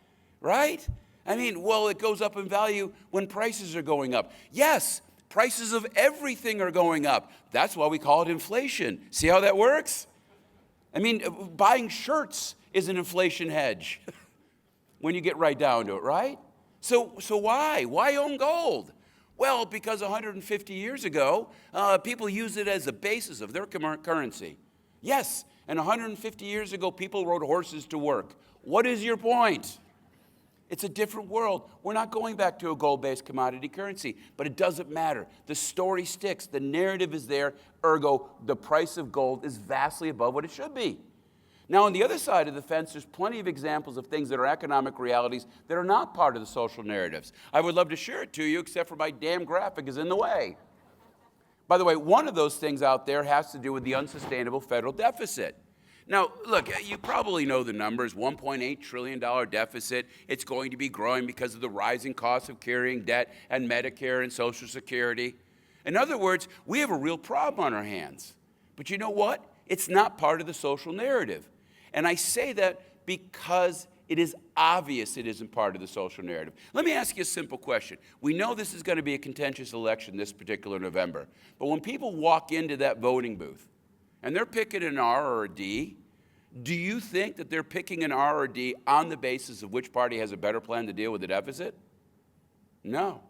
Right? I mean, well, it goes up in value when prices are going up. Yes, prices of everything are going up. That's why we call it inflation. See how that works? I mean, buying shirts is an inflation hedge when you get right down to it, right? So why? Why own gold? Well, because 150 years ago, people used it as a basis of their currency. Yes, and 150 years ago, people rode horses to work. What is your point? It's a different world. We're not going back to a gold-based commodity currency, but it doesn't matter. The story sticks. The narrative is there. Ergo, the price of gold is vastly above what it should be. Now, on the other side of the fence, there's plenty of examples of things that are economic realities that are not part of the social narratives. I would love to share it to you, except for my damn graphic is in the way. By the way, one of those things out there has to do with the unsustainable federal deficit. Now, look, you probably know the numbers, $1.8 trillion deficit. It's going to be growing because of the rising cost of carrying debt and Medicare and Social Security. In other words, we have a real problem on our hands. But you know what? It's not part of the social narrative. And I say that because it is obvious it isn't part of the social narrative. Let me ask you a simple question. We know this is going to be a contentious election this particular November. But when people walk into that voting booth and they're picking an R or a D, do you think that they're picking an R or a D on the basis of which party has a better plan to deal with the deficit? No.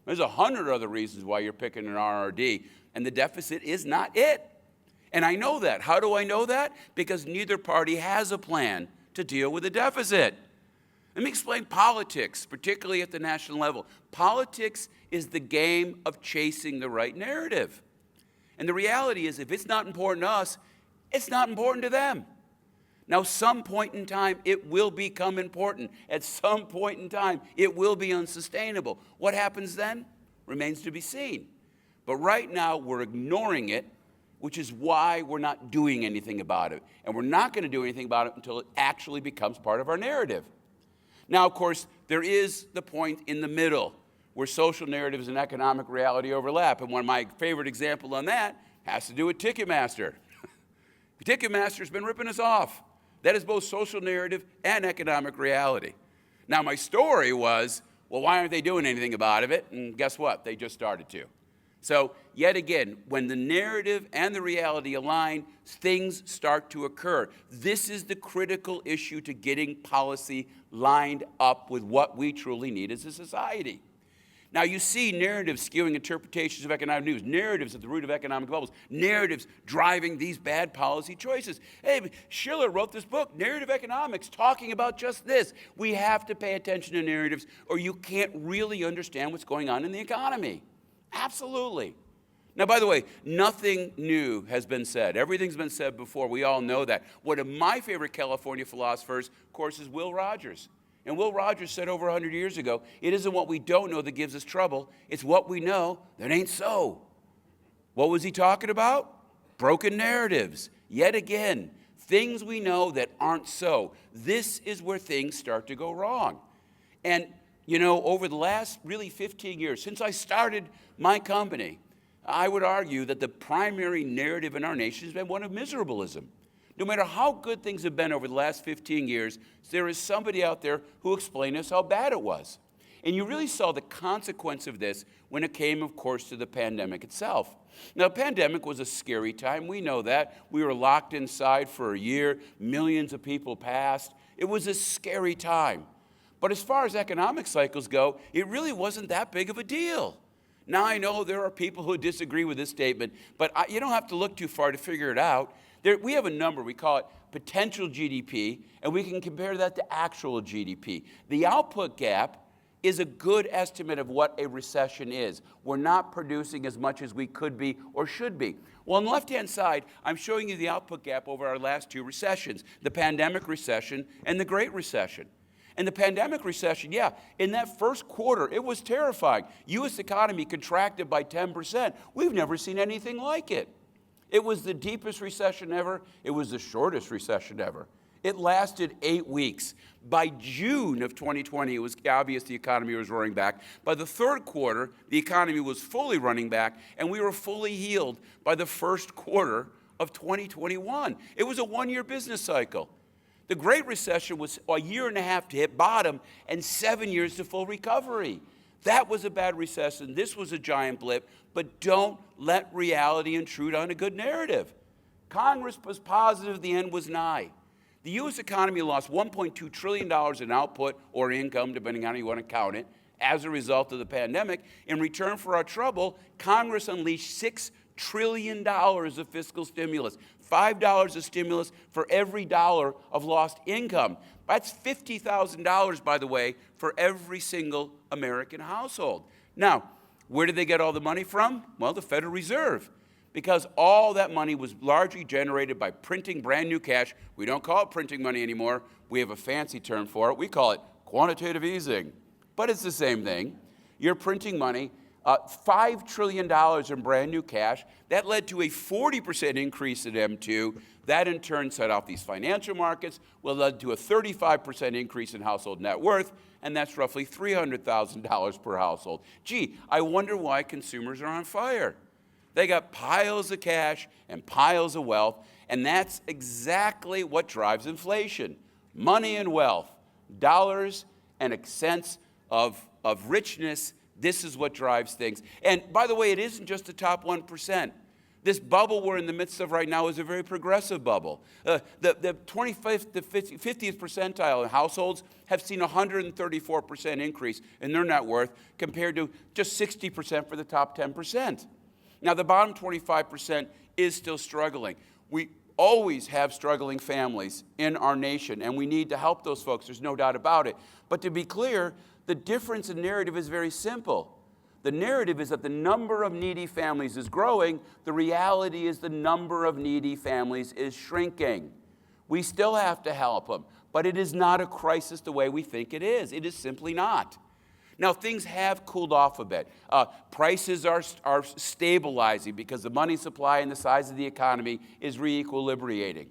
There's 100 other reasons why you're picking an R or a D, and the deficit is not it. And I know that. How do I know that? Because neither party has a plan to deal with the deficit. Let me explain politics, particularly at the national level. Politics is the game of chasing the right narrative. And the reality is, if it's not important to us, it's not important to them. Now, some point in time, it will become important. At some point in time, it will be unsustainable. What happens then remains to be seen. But right now, we're ignoring it, which is why we're not doing anything about it. And we're not going to do anything about it until it actually becomes part of our narrative. Now, of course, there is the point in the middle where social narratives and economic reality overlap. And one of my favorite examples on that has to do with Ticketmaster. Ticketmaster's been ripping us off. That is both social narrative and economic reality. Now, my story was, well, why aren't they doing anything about it? And guess what? They just started to. So, yet again, when the narrative and the reality align, things start to occur. This is the critical issue to getting policy lined up with what we truly need as a society. Now, you see narratives skewing interpretations of economic news, narratives at the root of economic bubbles, narratives driving these bad policy choices. Hey, Schiller wrote this book, Narrative Economics, talking about just this. We have to pay attention to narratives, or you can't really understand what's going on in the economy. Absolutely. Now, by the way, nothing new has been said. Everything's been said before. We all know that. One of my favorite California philosophers, of course, is Will Rogers. And Will Rogers said over 100 years ago, it isn't what we don't know that gives us trouble. It's what we know that ain't so. What was he talking about? Broken narratives. Yet again, things we know that aren't so. This is where things start to go wrong. And, you know, over the last really 15 years, since I started my company, I would argue that the primary narrative in our nation has been one of miserableism. No matter how good things have been over the last 15 years, there is somebody out there who explained us how bad it was. And you really saw the consequence of this when it came, of course, to the pandemic itself. Now, the pandemic was a scary time. We know that. We were locked inside for a year. Millions of people passed. It was a scary time. But as far as economic cycles go, it really wasn't that big of a deal. Now, I know there are people who disagree with this statement, but you don't have to look too far to figure it out. We have a number, we call it potential GDP, and we can compare that to actual GDP. The output gap is a good estimate of what a recession is. We're not producing as much as we could be or should be. Well, on the left-hand side, I'm showing you the output gap over our last two recessions, the pandemic recession and the Great Recession. And the pandemic recession, yeah, in that first quarter, it was terrifying. U.S. economy contracted by 10%. We've never seen anything like it. It was the deepest recession ever. It was the shortest recession ever. It lasted 8 weeks. By June of 2020, it was obvious the economy was roaring back. By the third quarter, the economy was fully running back, and we were fully healed by the first quarter of 2021. It was a one-year business cycle. The Great Recession was a year and a half to hit bottom and 7 years to full recovery. That was a bad recession. This was a giant blip. But don't let reality intrude on a good narrative. Congress was positive the end was nigh. The U.S. economy lost $1.2 trillion in output or income, depending on how you want to count it, as a result of the pandemic. In return for our trouble, Congress unleashed $6 trillion of fiscal stimulus, $5 of stimulus for every dollar of lost income. That's $50,000, by the way, for every single American household. Now, where did they get all the money from? Well, the Federal Reserve, because all that money was largely generated by printing brand new cash. We don't call it printing money anymore. We have a fancy term for it. We call it quantitative easing. But it's the same thing. You're printing money $5 trillion in brand new cash. That led to a 40% increase in M2. That in turn set off these financial markets, will led to a 35% increase in household net worth, and that's roughly $300,000 per household. Gee, I wonder why consumers are on fire. They got piles of cash and piles of wealth, and that's exactly what drives inflation. Money and wealth, dollars and a sense of richness. This is what drives things. And by the way, it isn't just the top 1%. This bubble we're in the midst of right now is a very progressive bubble. The 25th to 50th percentile in households have seen a 134% increase in their net worth compared to just 60% for the top 10%. Now, the bottom 25% is still struggling. We always have struggling families in our nation, and we need to help those folks. There's no doubt about it. But to be clear, the difference in narrative is very simple. The narrative is that the number of needy families is growing. The reality is the number of needy families is shrinking. We still have to help them, but it is not a crisis the way we think it is. It is simply not. Now, things have cooled off a bit. Prices are stabilizing because the money supply and the size of the economy is re-equilibrating,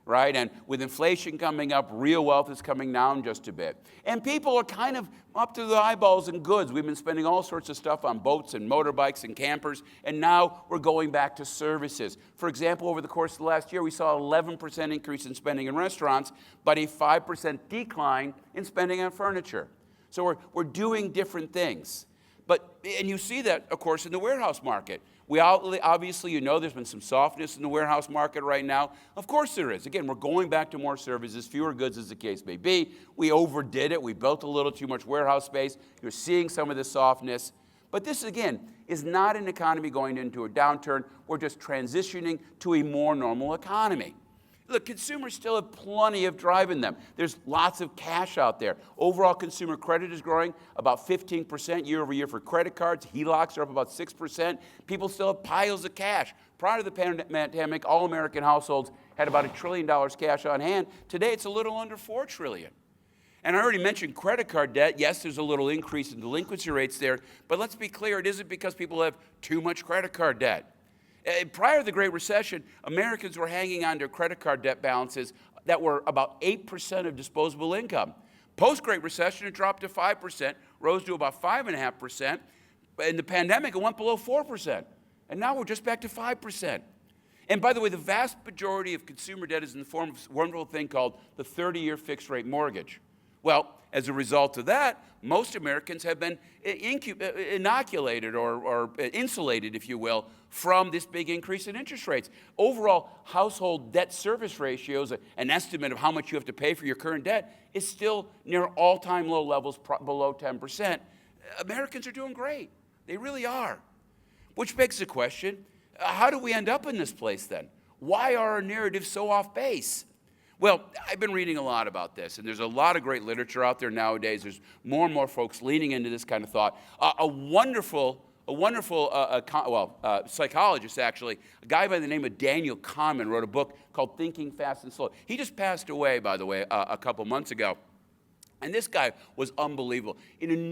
right? And with inflation coming up, real wealth is coming down just a bit. And people are kind of up to their eyeballs in goods. We've been spending all sorts of stuff on boats and motorbikes and campers, and now we're going back to services. For example, over the course of the last year, we saw an 11% increase in spending in restaurants, but a 5% decline in spending on furniture. So we're doing different things. And you see that, of course, in the warehouse market. Obviously, you know there's been some softness in the warehouse market right now. Of course there is. Again, we're going back to more services, fewer goods as the case may be. We overdid it. We built a little too much warehouse space. You're seeing some of the softness. But this, again, is not an economy going into a downturn. We're just transitioning to a more normal economy. Look, consumers still have plenty of drive in them. There's lots of cash out there. Overall consumer credit is growing about 15% year over year for credit cards. HELOCs are up about 6%. People still have piles of cash. Prior to the pandemic, all American households had about $1 trillion cash on hand. Today, it's a little under $4 trillion. And I already mentioned credit card debt. Yes, there's a little increase in delinquency rates there, but let's be clear, it isn't because people have too much credit card debt. Prior to the Great Recession, Americans were hanging on to credit card debt balances that were about 8% of disposable income. Post-Great Recession, it dropped to 5%, rose to about 5.5%. In the pandemic, it went below 4%. And now we're just back to 5%. And by the way, the vast majority of consumer debt is in the form of a wonderful thing called the 30-year fixed-rate mortgage. Well, as a result of that, most Americans have been inoculated or insulated, if you will, from this big increase in interest rates. Overall, household debt service ratios, an estimate of how much you have to pay for your current debt, is still near all-time low levels, below 10%. Americans are doing great. They really are. Which begs the question, how do we end up in this place then? Why are our narratives so off base? Well, I've been reading a lot about this, and there's a lot of great literature out there nowadays. There's more and more folks leaning into this kind of thought. A wonderful psychologist, actually, a guy by the name of Daniel Kahneman, wrote a book called Thinking Fast and Slow. He just passed away, by the way, a couple months ago. And this guy was unbelievable.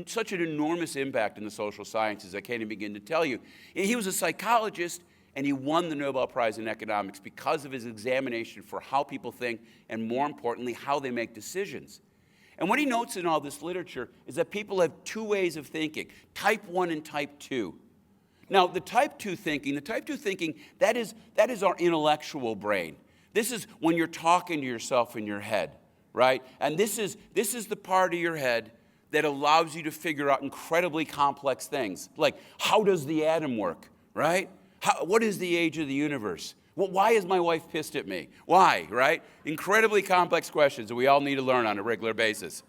Such an enormous impact in the social sciences, I can't even begin to tell you. He was a psychologist, and he won the Nobel Prize in economics because of his examination for how people think and, more importantly, how they make decisions. And what he notes in all this literature is that people have two ways of thinking, type 1 and type 2. Now, the type 2 thinking, that is our intellectual brain. This is when you're talking to yourself in your head, right? And this is the part of your head that allows you to figure out incredibly complex things, like how does the atom work, right? What is the age of the universe? Well, why is my wife pissed at me? Why, right? Incredibly complex questions that we all need to learn on a regular basis,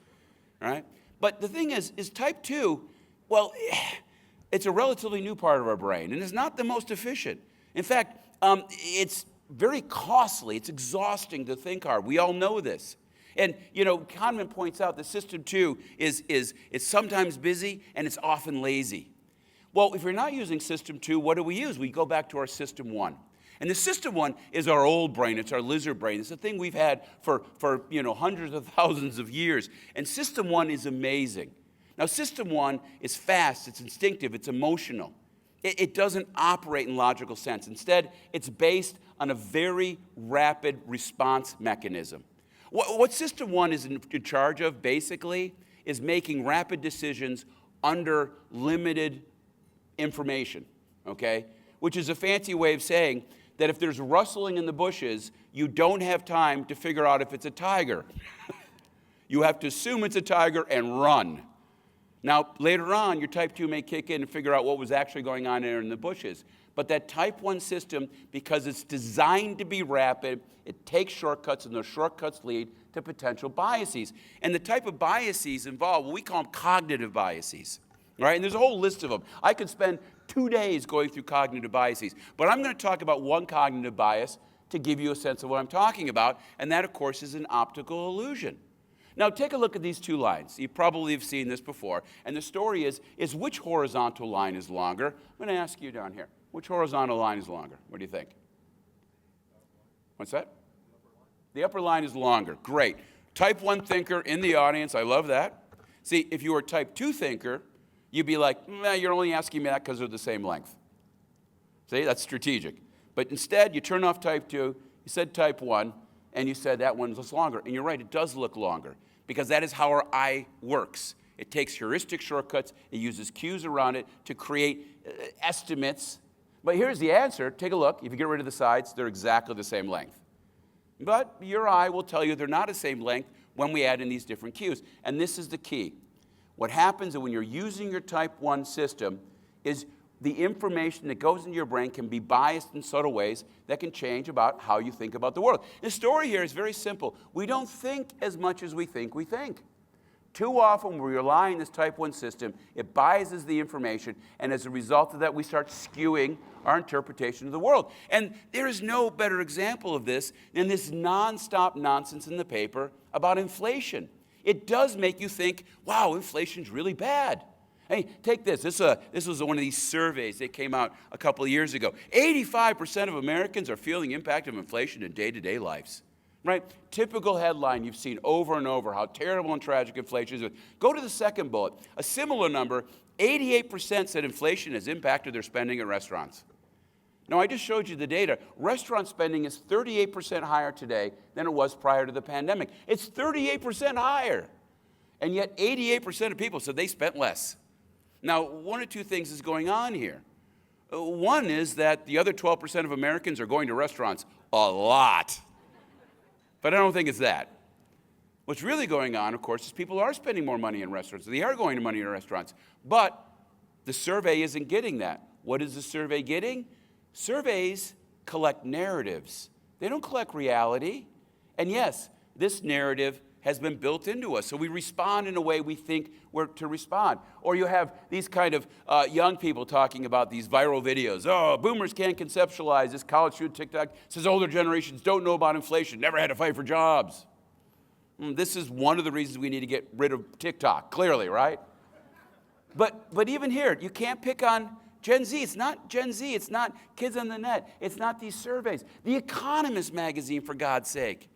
right? But the thing is type 2, well, it's a relatively new part of our brain, and it's not the most efficient. In fact, it's very costly. It's exhausting to think hard. We all know this. And, Kahneman points out that system 2 is sometimes busy, and it's often lazy. Well, if you're not using system 2, what do we use? We go back to our system 1. And the system 1 is our old brain. It's our lizard brain. It's the thing we've had for hundreds of thousands of years. And system 1 is amazing Now, system one is fast, it's instinctive, it's emotional. It doesn't operate in logical sense. Instead, it's based on a very rapid response mechanism. What system one is in charge of, basically, is making rapid decisions under limited information, okay? Which is a fancy way of saying that if there's rustling in the bushes, you don't have time to figure out if it's a tiger. You have to assume it's a tiger and run. Now, later on, your type 2 may kick in and figure out what was actually going on there in the bushes. But that type 1 system, because it's designed to be rapid, it takes shortcuts, and those shortcuts lead to potential biases. And the type of biases involved, we call them cognitive biases. Right? And there's a whole list of them. I could spend 2 days going through cognitive biases. But I'm going to talk about one cognitive bias to give you a sense of what I'm talking about. And that, of course, is an optical illusion. Now, take a look at these 2 lines. You probably have seen this before. And the story is which horizontal line is longer? I'm going to ask you down here. Which horizontal line is longer? What do you think? What's that? The upper line is longer. Great. Type 1 thinker in the audience. I love that. See, if you were a type 2 thinker, you'd be like, you're only asking me that because they're the same length. See, that's strategic. But instead, you turn off type 2, you said type 1, and you said that one looks longer. And you're right, it does look longer, because that is how our eye works. It takes heuristic shortcuts, it uses cues around it to create estimates. But here's the answer. Take a look. If you get rid of the sides, they're exactly the same length. But your eye will tell you they're not the same length when we add in these different cues. And this is the key. What happens when you're using your type 1 system is the information that goes into your brain can be biased in subtle ways that can change about how you think about the world. The story here is very simple. We don't think as much as we think we think. Too often when we rely on this type 1 system, it biases the information, and as a result of that, we start skewing our interpretation of the world. And there is no better example of this than this nonstop nonsense in the paper about inflation. It does make you think, wow, inflation's really bad. Hey, take this. This was one of these surveys that came out a couple of years ago. 85% of Americans are feeling the impact of inflation in day-to-day lives. Right? Typical headline you've seen over and over, how terrible and tragic inflation is. Go to the second bullet. A similar number, 88% said inflation has impacted their spending at restaurants. Now, I just showed you the data. Restaurant spending is 38% higher today than it was prior to the pandemic. It's 38% higher. And yet 88% of people said they spent less. Now, one or two things is going on here. One is that the other 12% of Americans are going to restaurants a lot. But I don't think it's that. What's really going on, of course, is people are spending more money in restaurants. They are going to money in restaurants. But the survey isn't getting that. What is the survey getting? Surveys collect narratives. They don't collect reality. And yes, this narrative has been built into us. So we respond in a way we think we're to respond. Or you have these kind of young people talking about these viral videos. Oh, boomers can't conceptualize. This college student TikTok says older generations don't know about inflation, never had to fight for jobs. This is one of the reasons we need to get rid of TikTok, clearly, right? But even here, you can't pick on Gen Z. It's not Gen Z. It's not kids on the net. It's not these surveys. The Economist magazine, for God's sake.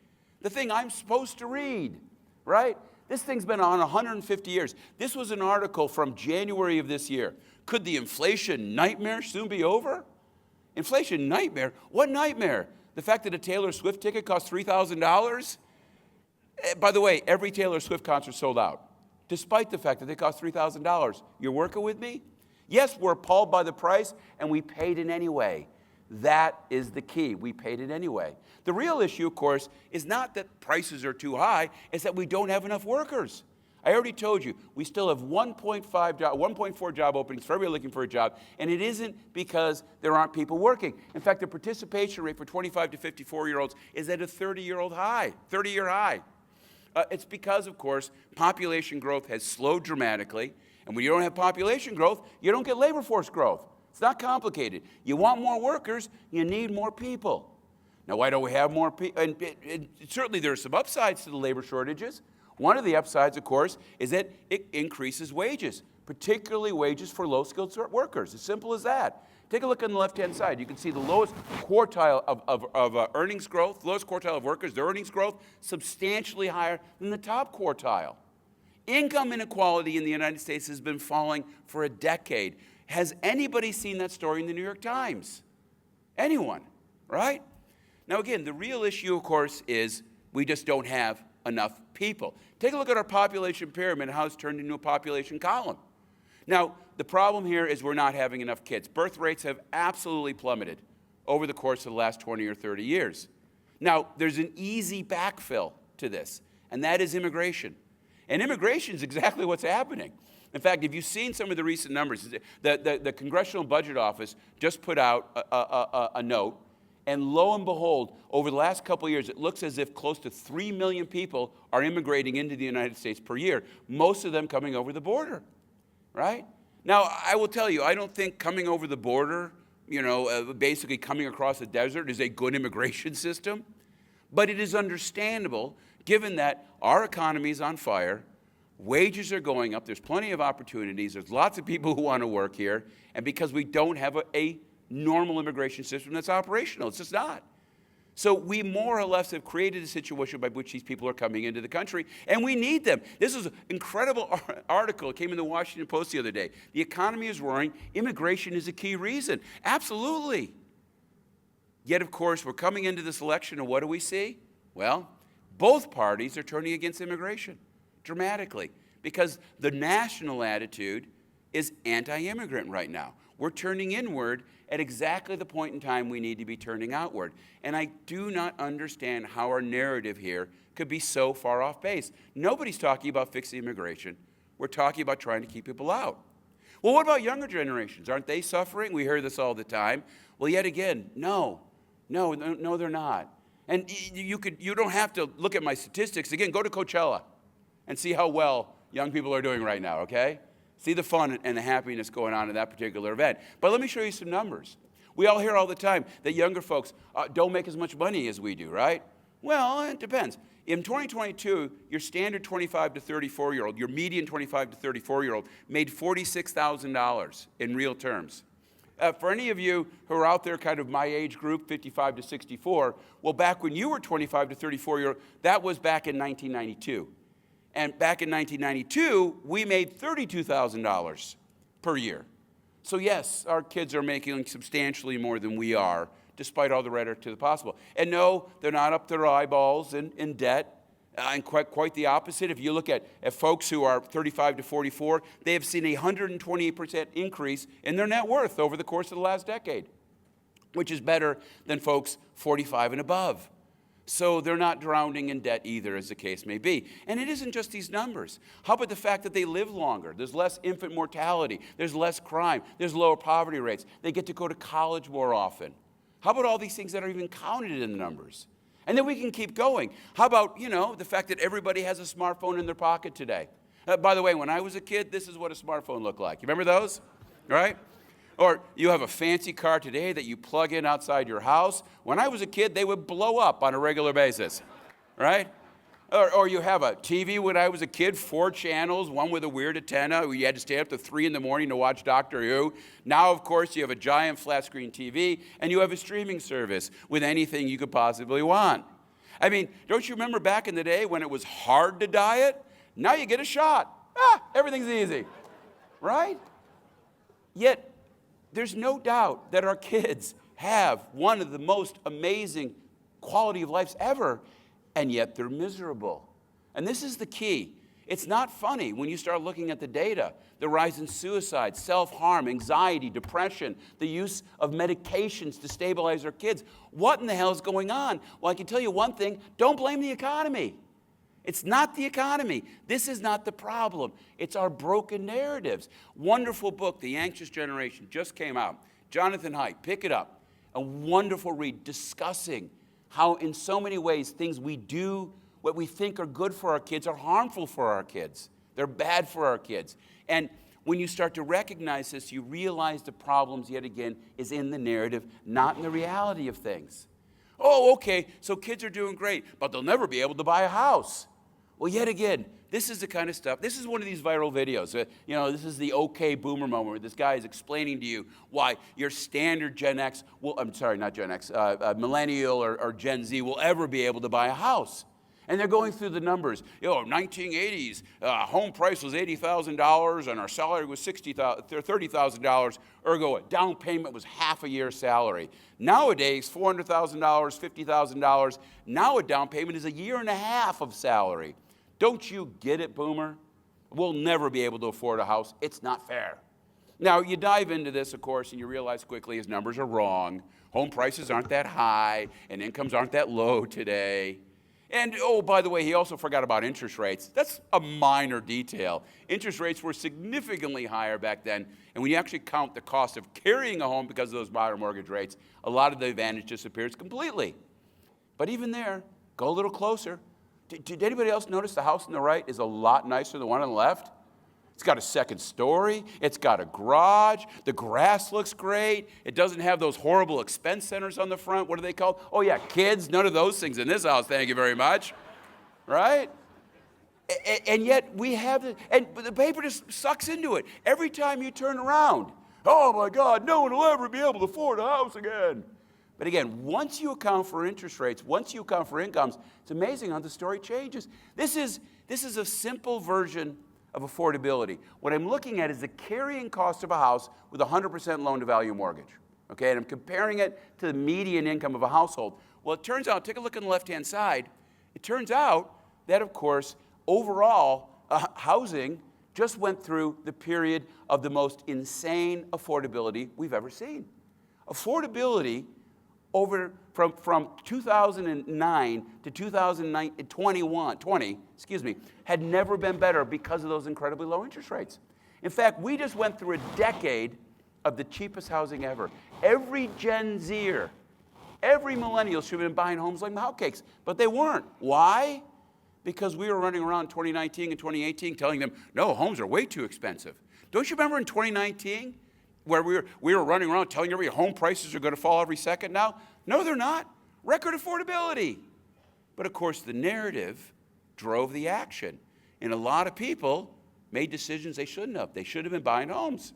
The thing I'm supposed to read, right? This thing's been on 150 years. This was an article from January of this year. Could the inflation nightmare soon be over? Inflation nightmare? What nightmare? The fact that a Taylor Swift ticket costs $3,000? By the way, every Taylor Swift concert sold out, despite the fact that they cost $3,000. You're working with me? Yes, we're appalled by the price, and we paid it anyway. That is the key. We paid it anyway. The real issue, of course, is not that prices are too high, it's that we don't have enough workers. I already told you, we still have 1.4 job openings for everybody looking for a job, and it isn't because there aren't people working. In fact, the participation rate for 25 to 54-year-olds is at a 30-year high. It's because, of course, population growth has slowed dramatically, and when you don't have population growth, you don't get labor force growth. It's not complicated. You want more workers, you need more people. Now, why don't we have more people? And certainly there are some upsides to the labor shortages. One of the upsides, of course, is that it increases wages, particularly wages for low-skilled workers. As simple as that. Take a look on the left-hand side. You can see the lowest quartile of earnings growth, lowest quartile of workers, their earnings growth, substantially higher than the top quartile. Income inequality in the United States has been falling for a decade. Has anybody seen that story in the New York Times? Anyone, right? Now again, the real issue, of course, is we just don't have enough people. Take a look at our population pyramid and how it's turned into a population column. Now, the problem here is we're not having enough kids. Birth rates have absolutely plummeted over the course of the last 20 or 30 years. Now, there's an easy backfill to this, and that is immigration. And immigration is exactly what's happening. In fact, if you've seen some of the recent numbers, the Congressional Budget Office just put out a note, and lo and behold, over the last couple of years, it looks as if close to 3 million people are immigrating into the United States per year, most of them coming over the border, right? Now, I will tell you, I don't think coming over the border, basically coming across the desert is a good immigration system, but it is understandable given that our economy is on fire, wages are going up, there's plenty of opportunities, there's lots of people who want to work here, and because we don't have a normal immigration system that's operational, it's just not. So we more or less have created a situation by which these people are coming into the country, and we need them. This is an incredible article. It came in the Washington Post the other day. The economy is roaring. Immigration is a key reason. Absolutely. Yet, of course, we're coming into this election, and what do we see? Well, both parties are turning against immigration dramatically because the national attitude is anti-immigrant right now. We're turning inward at exactly the point in time we need to be turning outward. And I do not understand how our narrative here could be so far off base. Nobody's talking about fixing immigration. We're talking about trying to keep people out. Well, what about younger generations? Aren't they suffering? We hear this all the time. Well, yet again, no, they're not. And you don't have to look at my statistics. Again, go to Coachella and see how well young people are doing right now, okay? See the fun and the happiness going on in that particular event. But let me show you some numbers. We all hear all the time that younger folks don't make as much money as we do, right? Well, it depends. In 2022, your standard 25 to 34-year-old, your median 25 to 34-year-old made $46,000 in real terms. For any of you who are out there kind of my age group, 55 to 64, well, back when you were 25 to 34-year-old, that was back in 1992. And back in 1992, we made $32,000 per year. So yes, our kids are making substantially more than we are, despite all the rhetoric to the possible. And no, they're not up to their eyeballs in debt. And quite the opposite. If you look at folks who are 35 to 44, they have seen a 128% increase in their net worth over the course of the last decade, which is better than folks 45 and above. So they're not drowning in debt either, as the case may be. And it isn't just these numbers. How about the fact that they live longer? There's less infant mortality. There's less crime. There's lower poverty rates. They get to go to college more often. How about all these things that are even counted in the numbers? And then we can keep going. How about, the fact that everybody has a smartphone in their pocket today? By the way, when I was a kid, this is what a smartphone looked like. You remember those? Right? Or you have a fancy car today that you plug in outside your house. When I was a kid, they would blow up on a regular basis, right? Or you have a TV when I was a kid, 4 channels, one with a weird antenna. You had to stay up to 3 in the morning to watch Doctor Who. Now, of course, you have a giant flat screen TV, and you have a streaming service with anything you could possibly want. I mean, don't you remember back in the day when it was hard to diet? Now you get a shot. Everything's easy, right? Yet, there's no doubt that our kids have one of the most amazing quality of lives ever, and yet they're miserable. And this is the key. It's not funny when you start looking at the data. The rise in suicide, self-harm, anxiety, depression, the use of medications to stabilize our kids. What in the hell is going on? Well, I can tell you one thing. Don't blame the economy. It's not the economy. This is not the problem. It's our broken narratives. Wonderful book, The Anxious Generation, just came out. Jonathan Haidt, pick it up. A wonderful read discussing how in so many ways things we do, what we think are good for our kids, are harmful for our kids. They're bad for our kids. And when you start to recognize this, you realize the problems, yet again, is in the narrative, not in the reality of things. Oh, okay, so kids are doing great, but they'll never be able to buy a house. Well, yet again, this is the kind of stuff. This is one of these viral videos. This is the okay boomer moment where this guy is explaining to you why your standard Gen X, millennial or Gen Z will ever be able to buy a house. And they're going through the numbers. 1980s, home price was $80,000 and our salary was $30,000. Ergo, a down payment was half a year's salary. Nowadays, $400,000, $50,000. Now a down payment is a year and a half of salary. Don't you get it, boomer? We'll never be able to afford a house. It's not fair. Now, you dive into this, of course, and you realize quickly his numbers are wrong. Home prices aren't that high, and incomes aren't that low today. And, oh, by the way, he also forgot about interest rates. That's a minor detail. Interest rates were significantly higher back then, and when you actually count the cost of carrying a home because of those higher mortgage rates, a lot of the advantage disappears completely. But even there, go a little closer. Did anybody else notice the house on the right is a lot nicer than the one on the left? It's got a second story. It's got a garage. The grass looks great. It doesn't have those horrible expense centers on the front. What are they called? Oh, yeah, kids. None of those things in this house, thank you very much. Right? And yet we have but the paper just sucks into it. Every time you turn around, oh, my God, no one will ever be able to afford a house again. But again, once you account for interest rates, once you account for incomes, it's amazing how the story changes. This is a simple version of affordability. What I'm looking at is the carrying cost of a house with a 100% loan-to-value mortgage. Okay, and I'm comparing it to the median income of a household. Well, it turns out, take a look on the left-hand side, it turns out that, of course, overall, housing just went through the period of the most insane affordability we've ever seen. Affordability from 2009 to 2020, had never been better because of those incredibly low interest rates. In fact, we just went through a decade of the cheapest housing ever. Every Gen Zer, every millennial should have been buying homes like hotcakes, but they weren't. Why? Because we were running around 2019 and 2018 telling them, no, homes are way too expensive. Don't you remember in 2019? Where we were running around telling everybody home prices are going to fall every second now? No, they're not. Record affordability. But of course, the narrative drove the action. And a lot of people made decisions they shouldn't have. They should have been buying homes.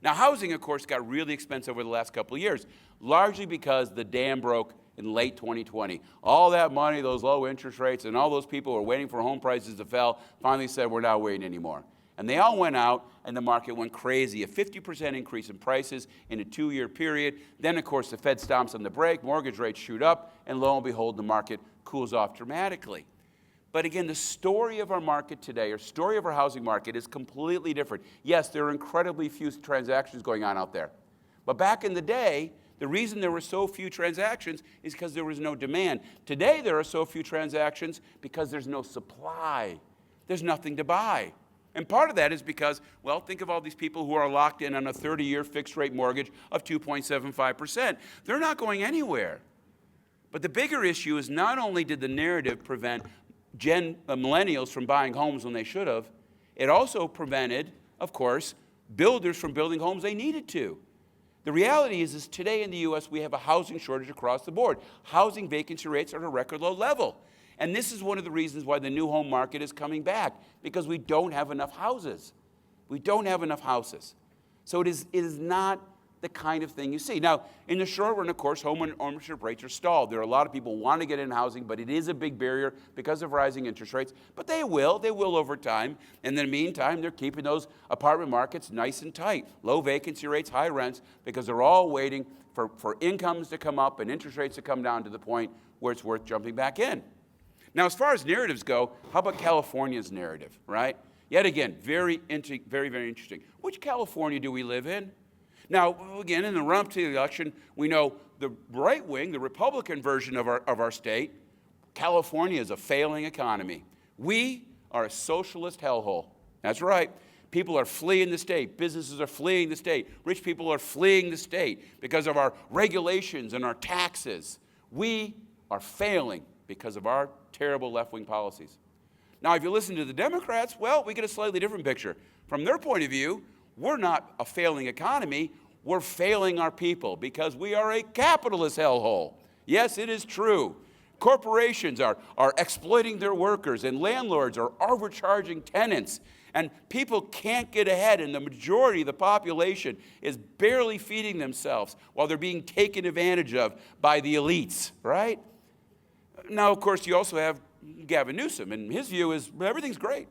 Now, housing, of course, got really expensive over the last couple of years, largely because the dam broke in late 2020. All that money, those low interest rates, and all those people who were waiting for home prices to fall finally said, we're not waiting anymore. And they all went out, and the market went crazy. A 50% increase in prices in a 2-year period. Then, of course, the Fed stomps on the brake, mortgage rates shoot up, and lo and behold, the market cools off dramatically. But again, the story of our market today, or story of our housing market, is completely different. Yes, there are incredibly few transactions going on out there. But back in the day, the reason there were so few transactions is because there was no demand. Today, there are so few transactions because there's no supply. There's nothing to buy. And part of that is because, well, think of all these people who are locked in on a 30-year fixed-rate mortgage of 2.75%. They're not going anywhere. But the bigger issue is not only did the narrative prevent millennials from buying homes when they should have, it also prevented, of course, builders from building homes they needed to. The reality is today in the U.S. we have a housing shortage across the board. Housing vacancy rates are at a record low level. And this is one of the reasons why the new home market is coming back, because we don't have enough houses. We don't have enough houses. So it is not the kind of thing you see. Now, in the short run, of course, home ownership rates are stalled. There are a lot of people who want to get in housing, but it is a big barrier because of rising interest rates. But they will over time. And in the meantime, they're keeping those apartment markets nice and tight. Low vacancy rates, high rents, because they're all waiting for incomes to come up and interest rates to come down to the point where it's worth jumping back in. Now, as far as narratives go, how about California's narrative, right? Yet again, very, very interesting. Which California do we live in? Now, again, in the run-up to the election, we know the right wing, the Republican version of our state, California is a failing economy. We are a socialist hellhole. That's right. People are fleeing the state. Businesses are fleeing the state. Rich people are fleeing the state because of our regulations and our taxes. We are failing because of our terrible left-wing policies. Now, if you listen to the Democrats, well, we get a slightly different picture. From their point of view, we're not a failing economy, we're failing our people because we are a capitalist hellhole. Yes, it is true. Corporations are exploiting their workers, and landlords are overcharging tenants, and people can't get ahead, and the majority of the population is barely feeding themselves while they're being taken advantage of by the elites, right? Now, of course, you also have Gavin Newsom, and his view is everything's great.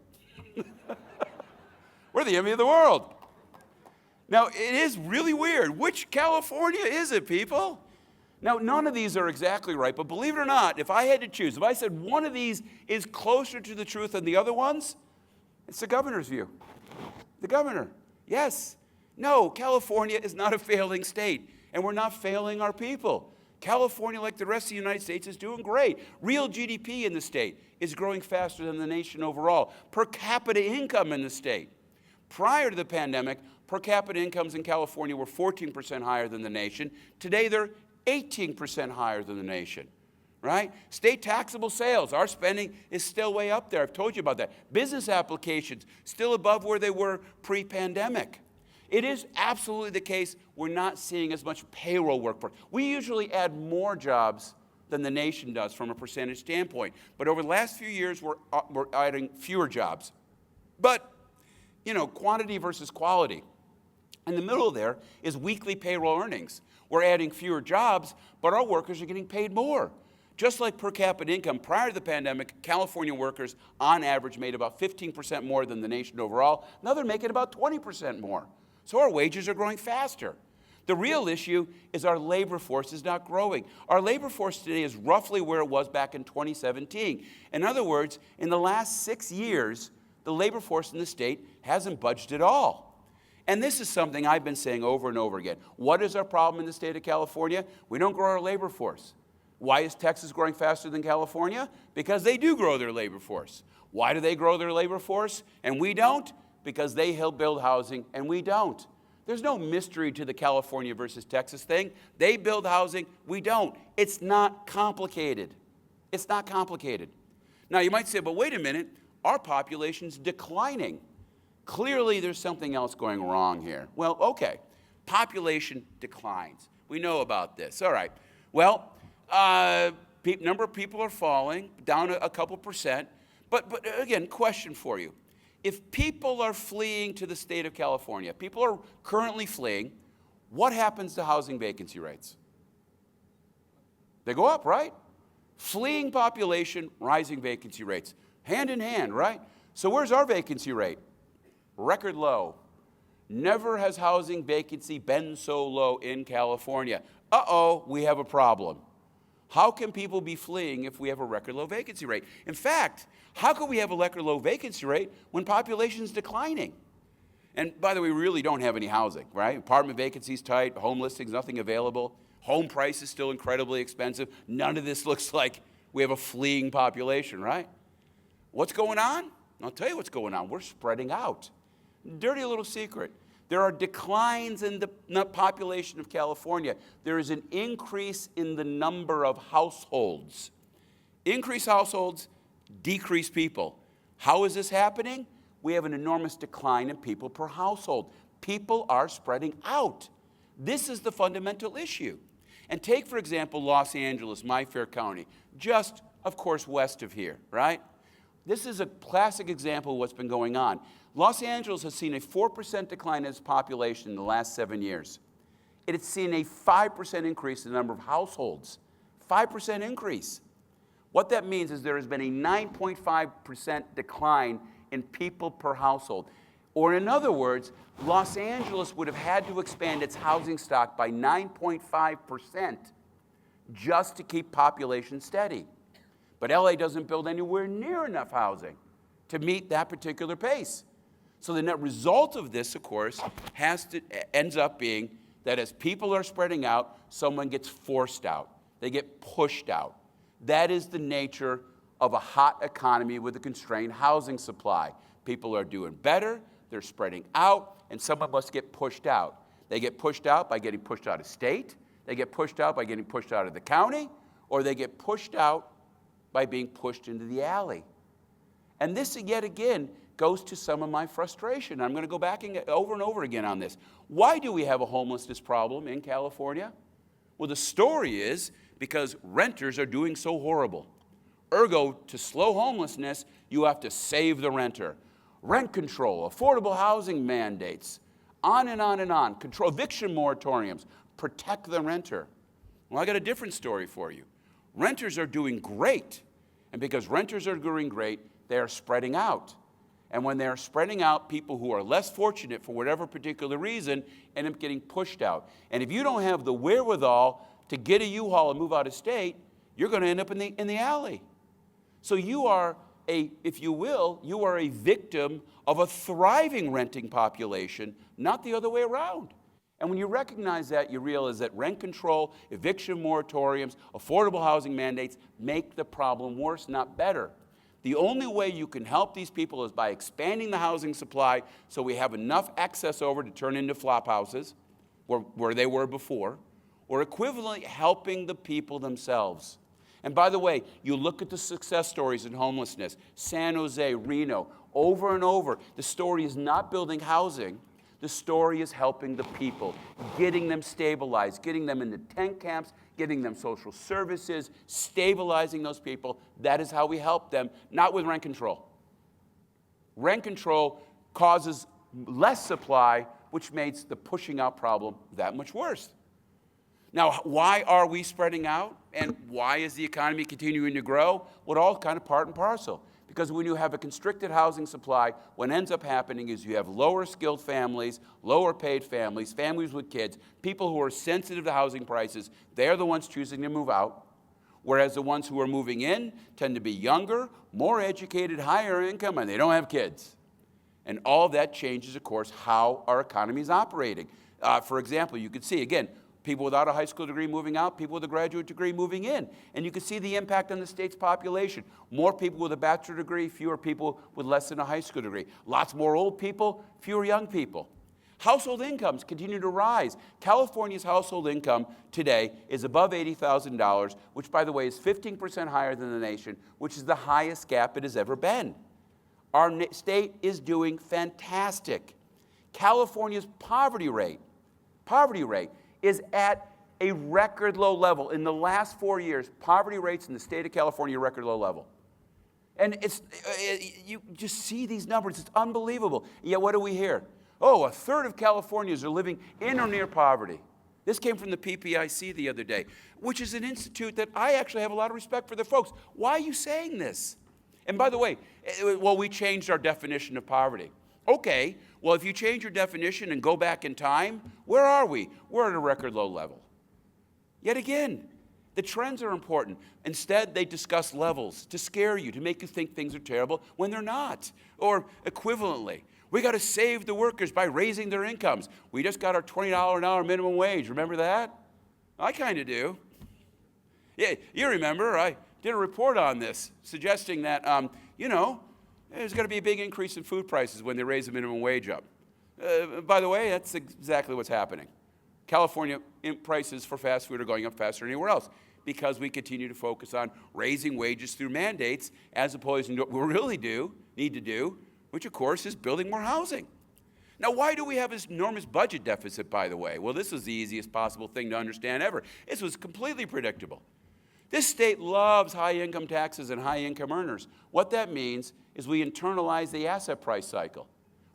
We're the envy of the world. Now, it is really weird. Which California is it, people? Now, none of these are exactly right, but believe it or not, if I had to choose, if I said one of these is closer to the truth than the other ones, it's the governor's view. The governor, yes. No, California is not a failing state, and we're not failing our people. California, like the rest of the United States, is doing great. Real GDP in the state is growing faster than the nation overall. Per capita income in the state. Prior to the pandemic, per capita incomes in California were 14% higher than the nation. Today, they're 18% higher than the nation, right? State taxable sales, our spending is still way up there. I've told you about that. Business applications, still above where they were pre-pandemic. It is absolutely the case we're not seeing as much payroll workforce. We usually add more jobs than the nation does from a percentage standpoint. But over the last few years, we're adding fewer jobs. But, you know, quantity versus quality. In the middle there is weekly payroll earnings. We're adding fewer jobs, but our workers are getting paid more. Just like per capita income, prior to the pandemic, California workers on average made about 15% more than the nation overall. Now they're making about 20% more. So our wages are growing faster. The real issue is our labor force is not growing. Our labor force today is roughly where it was back in 2017. In other words, in the last 6 years, the labor force in the state hasn't budged at all. And this is something I've been saying over and over again. What is our problem in the state of California? We don't grow our labor force. Why is Texas growing faster than California? Because they do grow their labor force. Why do they grow their labor force and we don't? Because they build housing and we don't. There's no mystery to the California versus Texas thing. They build housing, we don't. It's not complicated. It's not complicated. Now you might say, but wait a minute, our population's declining. Clearly there's something else going wrong here. Well, okay, population declines. We know about this. All right, well, number of people are falling, down a couple percent. But again, question for you. If people are fleeing to the state of California, people are currently fleeing, what happens to housing vacancy rates? They go up, right? Fleeing population, rising vacancy rates. Hand in hand, right? So where's our vacancy rate? Record low. Never has housing vacancy been so low in California. Uh-oh, we have a problem. How can people be fleeing if we have a record low vacancy rate? In fact, how can we have a record low vacancy rate when population is declining? And by the way, we really don't have any housing, right? Apartment vacancies tight, home listings, nothing available. Home price is still incredibly expensive. None of this looks like we have a fleeing population, right? What's going on? I'll tell you what's going on. We're spreading out. Dirty little secret. There are declines in the population of California. There is an increase in the number of households. Increased households, decreased people. How is this happening? We have an enormous decline in people per household. People are spreading out. This is the fundamental issue. And take, for example, Los Angeles, my fair county, just, of course, west of here, right? This is a classic example of what's been going on. Los Angeles has seen a 4% decline in its population in the last 7 years. It has seen a 5% increase in the number of households. 5% increase. What that means is there has been a 9.5% decline in people per household. Or in other words, Los Angeles would have had to expand its housing stock by 9.5% just to keep population steady. But LA doesn't build anywhere near enough housing to meet that particular pace. So the net result of this, of course, ends up being that as people are spreading out, someone gets forced out. They get pushed out. That is the nature of a hot economy with a constrained housing supply. People are doing better, they're spreading out, and someone must get pushed out. They get pushed out by getting pushed out of state, they get pushed out by getting pushed out of the county, or they get pushed out by being pushed into the alley. And this, yet again, goes to some of my frustration. I'm going to go back over and over again on this. Why do we have a homelessness problem in California? Well, the story is because renters are doing so horrible. Ergo, to slow homelessness, you have to save the renter. Rent control, affordable housing mandates, on and on and on. Control, eviction moratoriums, protect the renter. Well, I got a different story for you. Renters are doing great. And because renters are doing great, they are spreading out. And when they're spreading out, people who are less fortunate for whatever particular reason end up getting pushed out. And if you don't have the wherewithal to get a U-Haul and move out of state, you're going to end up in the alley. So you are if you will, you are a victim of a thriving renting population, not the other way around. And when you recognize that, you realize that rent control, eviction moratoriums, affordable housing mandates make the problem worse, not better. The only way you can help these people is by expanding the housing supply so we have enough excess over to turn into flop houses, where they were before, or equivalently helping the people themselves. And by the way, you look at the success stories in homelessness, San Jose, Reno, over and over. The story is not building housing. The story is helping the people, getting them stabilized, getting them into tent camps, getting them social services, stabilizing those people. That is how we help them, not with rent control. Rent control causes less supply, which makes the pushing out problem that much worse. Now, why are we spreading out? And why is the economy continuing to grow? Well, all kind of part and parcel. Because when you have a constricted housing supply, what ends up happening is you have lower skilled families, lower paid families, families with kids, people who are sensitive to housing prices. They're the ones choosing to move out. Whereas the ones who are moving in tend to be younger, more educated, higher income, and they don't have kids. And all of that changes, of course, how our economy is operating. For example, you could see, again, people without a high school degree moving out, people with a graduate degree moving in. And you can see the impact on the state's population. More people with a bachelor degree, fewer people with less than a high school degree. Lots more old people, fewer young people. Household incomes continue to rise. California's household income today is above $80,000, which, by the way, is 15% higher than the nation, which is the highest gap it has ever been. Our state is doing fantastic. California's poverty rate is at a record low level. In the last 4 years, poverty rates in the state of California are record low level. And you just see these numbers, it's unbelievable. Yet what do we hear? Oh, a third of Californians are living in or near poverty. This came from the PPIC the other day, which is an institute that I actually have a lot of respect for their folks. Why are you saying this? And by the way, well, we changed our definition of poverty. Okay, well, if you change your definition and go back in time, where are we? We're at a record low level. Yet again, the trends are important. Instead, they discuss levels to scare you, to make you think things are terrible when they're not. Or equivalently, we got to save the workers by raising their incomes. We just got our $20 an hour minimum wage. Remember that? I kind of do. Yeah, you remember, I did a report on this suggesting that, there's going to be a big increase in food prices when they raise the minimum wage up. By the way, that's exactly what's happening. California prices for fast food are going up faster than anywhere else because we continue to focus on raising wages through mandates as opposed to what we really need to do, which of course is building more housing. Now, why do we have this enormous budget deficit, by the way? Well, this is the easiest possible thing to understand ever. This was completely predictable. This state loves high income taxes and high income earners. What that means is we internalize the asset price cycle.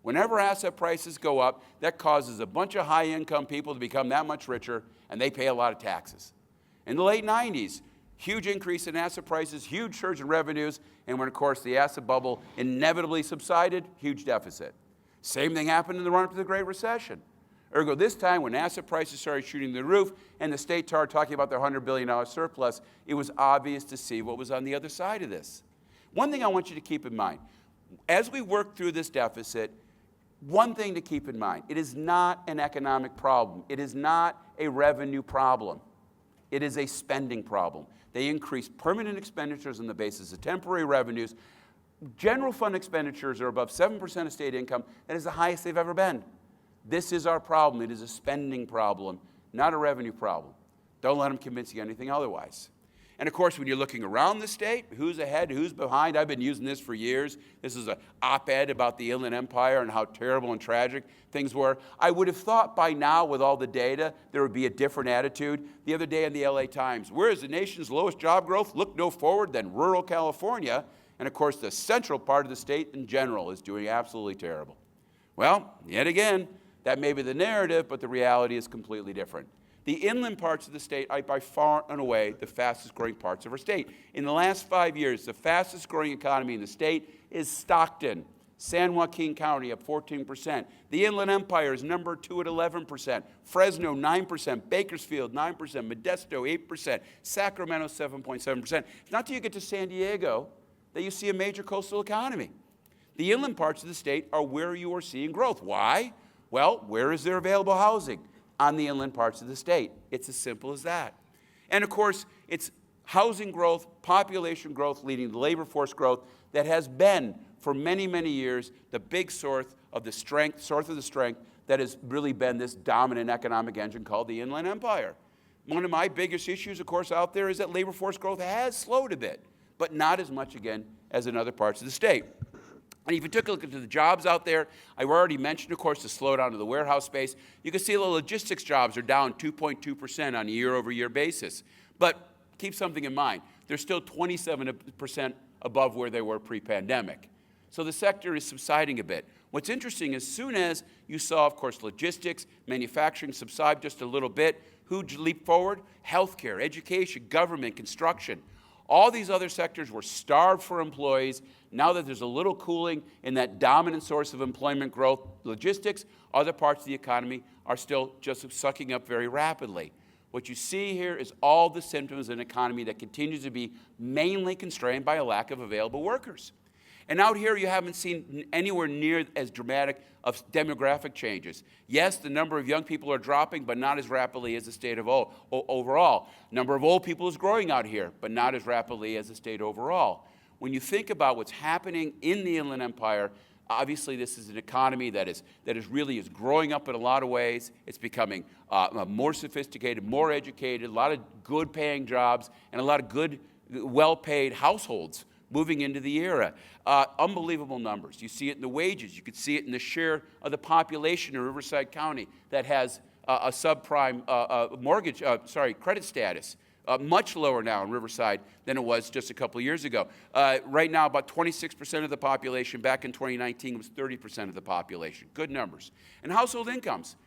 Whenever asset prices go up, that causes a bunch of high income people to become that much richer, and they pay a lot of taxes. In the late 90s, huge increase in asset prices, huge surge in revenues, and when, of course, the asset bubble inevitably subsided, huge deficit. Same thing happened in the run-up to the Great Recession. Ergo, this time when asset prices started shooting the roof and the state started talking about their $100 billion surplus, it was obvious to see what was on the other side of this. One thing I want you to keep in mind, as we work through this deficit, one thing to keep in mind, it is not an economic problem. It is not a revenue problem. It is a spending problem. They increase permanent expenditures on the basis of temporary revenues. General fund expenditures are above 7% of state income. That is the highest they've ever been. This is our problem. It is a spending problem, not a revenue problem. Don't let them convince you anything otherwise. And of course, when you're looking around the state, who's ahead, who's behind? I've been using this for years. This is an op-ed about the Inland Empire and how terrible and tragic things were. I would have thought by now, with all the data, there would be a different attitude. The other day in the LA Times, where is the nation's lowest job growth? Look no forward than rural California. And of course, the central part of the state in general is doing absolutely terrible. Well, yet again, that may be the narrative, but the reality is completely different. The inland parts of the state are by far and away the fastest growing parts of our state. In the last 5 years, the fastest growing economy in the state is Stockton. San Joaquin County up 14%. The Inland Empire is number 2 at 11%. Fresno 9%. Bakersfield 9%. Modesto 8%. Sacramento 7.7%. It's not till you get to San Diego that you see a major coastal economy. The inland parts of the state are where you are seeing growth. Why? Well, where is there available housing? On the inland parts of the state. It's as simple as that. And of course, it's housing growth, population growth, leading to labor force growth that has been, for many, many years, the big source of the strength that has really been this dominant economic engine called the Inland Empire. One of my biggest issues, of course, out there is that labor force growth has slowed a bit, but not as much, again, as in other parts of the state. And if you took a look at the jobs out there, I've already mentioned, of course, the slowdown of the warehouse space. You can see the logistics jobs are down 2.2% on a year-over-year basis. But keep something in mind. They're still 27% above where they were pre-pandemic. So the sector is subsiding a bit. What's interesting, as soon as you saw, of course, logistics, manufacturing subside just a little bit, who'd leap forward? Healthcare, education, government, construction. All these other sectors were starved for employees. Now that there's a little cooling in that dominant source of employment growth, logistics, other parts of the economy are still just sucking up very rapidly. What you see here is all the symptoms of an economy that continues to be mainly constrained by a lack of available workers. And out here, you haven't seen anywhere near as dramatic of demographic changes. Yes, the number of young people are dropping, but not as rapidly as the state of overall. Number of old people is growing out here, but not as rapidly as the state overall. When you think about what's happening in the Inland Empire, obviously this is an economy that is really growing up in a lot of ways. It's becoming more sophisticated, more educated, a lot of good paying jobs, and a lot of good, well-paid households moving into the era. Unbelievable numbers. You see it in the wages. You could see it in the share of the population in Riverside County that has a subprime credit status. Much lower now in Riverside than it was just a couple of years ago. Right now, about 26% of the population. Back in 2019, it was 30% of the population. Good numbers. And household incomes.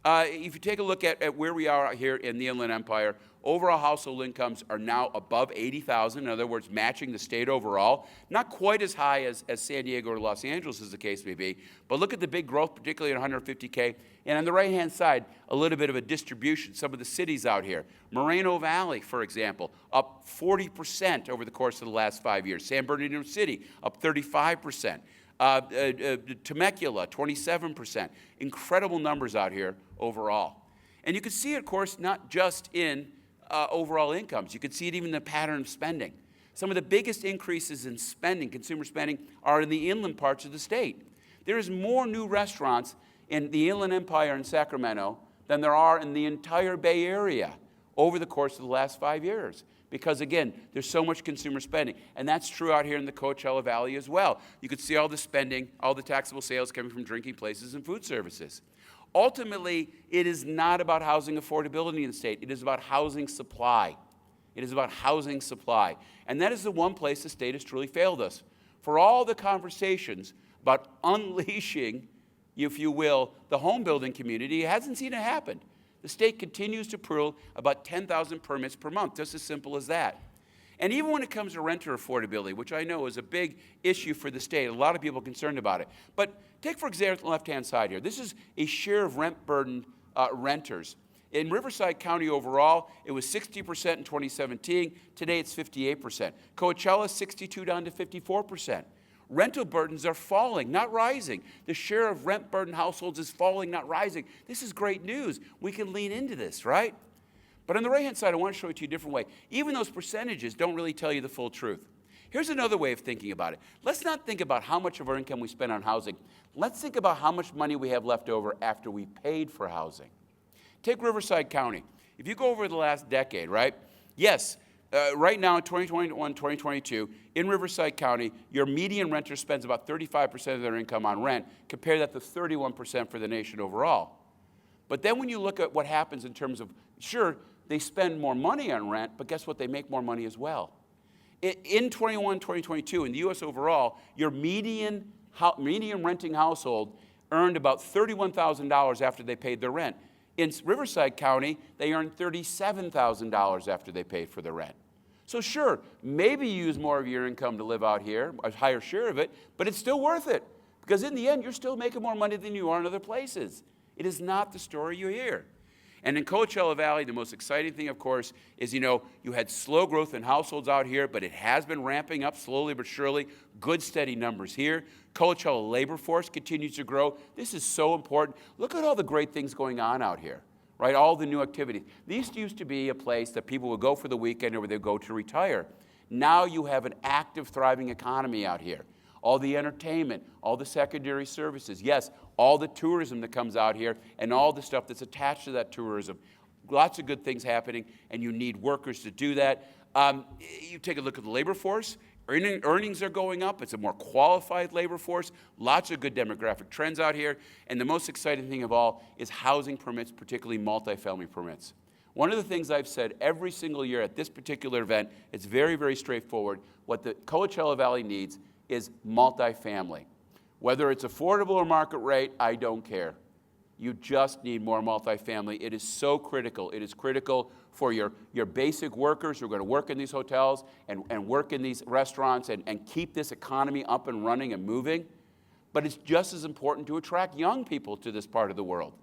If you take a look at where we are here in the Inland Empire, overall household incomes are now above $80,000, in other words, matching the state overall. Not quite as high as San Diego or Los Angeles, as the case may be, but look at the big growth, particularly at 150K. And on the right-hand side, a little bit of a distribution, some of the cities out here. Moreno Valley, for example, up 40% over the course of the last 5 years. San Bernardino City, up 35%. Temecula, 27%. Incredible numbers out here overall. And you can see it, of course, not just in overall incomes. You can see it even in the pattern of spending. Some of the biggest increases in spending, consumer spending, are in the inland parts of the state. There's more new restaurants in the Inland Empire in Sacramento than there are in the entire Bay Area over the course of the last 5 years. Because, again, there's so much consumer spending. And that's true out here in the Coachella Valley as well. You could see all the spending, all the taxable sales coming from drinking places and food services. Ultimately, it is not about housing affordability in the state. It is about housing supply. It is about housing supply. And that is the one place the state has truly failed us. For all the conversations about unleashing, if you will, the home building community, it hasn't seen it happen. The state continues to approve about 10,000 permits per month, just as simple as that. And even when it comes to renter affordability, which I know is a big issue for the state, a lot of people are concerned about it. But take, for example, the left-hand side here. This is a share of rent-burdened renters. In Riverside County overall, it was 60% in 2017. Today, it's 58%. Coachella, 62 down to 54%. Rental burdens are falling, not rising. The share of rent-burdened households is falling, not rising. This is great news. We can lean into this, right? But on the right-hand side, I want to show it to you a different way. Even those percentages don't really tell you the full truth. Here's another way of thinking about it. Let's not think about how much of our income we spend on housing. Let's think about how much money we have left over after we paid for housing. Take Riverside County. If you go over the last decade, right? Yes, right now in 2021, 2022, in Riverside County, your median renter spends about 35% of their income on rent. Compare that to 31% for the nation overall. But then when you look at what happens in terms of, sure, they spend more money on rent, but guess what? They make more money as well. In 2022, in the U.S. overall, your median renting household earned about $31,000 after they paid their rent. In Riverside County, they earn $37,000 after they paid for the rent. So sure, maybe you use more of your income to live out here, a higher share of it, but it's still worth it. Because in the end, you're still making more money than you are in other places. It is not the story you hear. And in Coachella Valley, the most exciting thing, of course, is, you had slow growth in households out here, but it has been ramping up slowly but surely. Good, steady numbers here. Coachella labor force continues to grow. This is so important. Look at all the great things going on out here, right? All the new activities. These used to be a place that people would go for the weekend or they'd go to retire. Now you have an active, thriving economy out here. All the entertainment, all the secondary services, yes, all the tourism that comes out here, and all the stuff that's attached to that tourism. Lots of good things happening, and you need workers to do that. You take a look at the labor force. Earnings are going up. It's a more qualified labor force. Lots of good demographic trends out here. And the most exciting thing of all is housing permits, particularly multifamily permits. One of the things I've said every single year at this particular event, it's very, very straightforward. What the Coachella Valley needs is multifamily. Whether it's affordable or market rate, I don't care. You just need more multifamily. It is so critical. It is critical for your basic workers who are going to work in these hotels and work in these restaurants and keep this economy up and running and moving. But it's just as important to attract young people to this part of the world.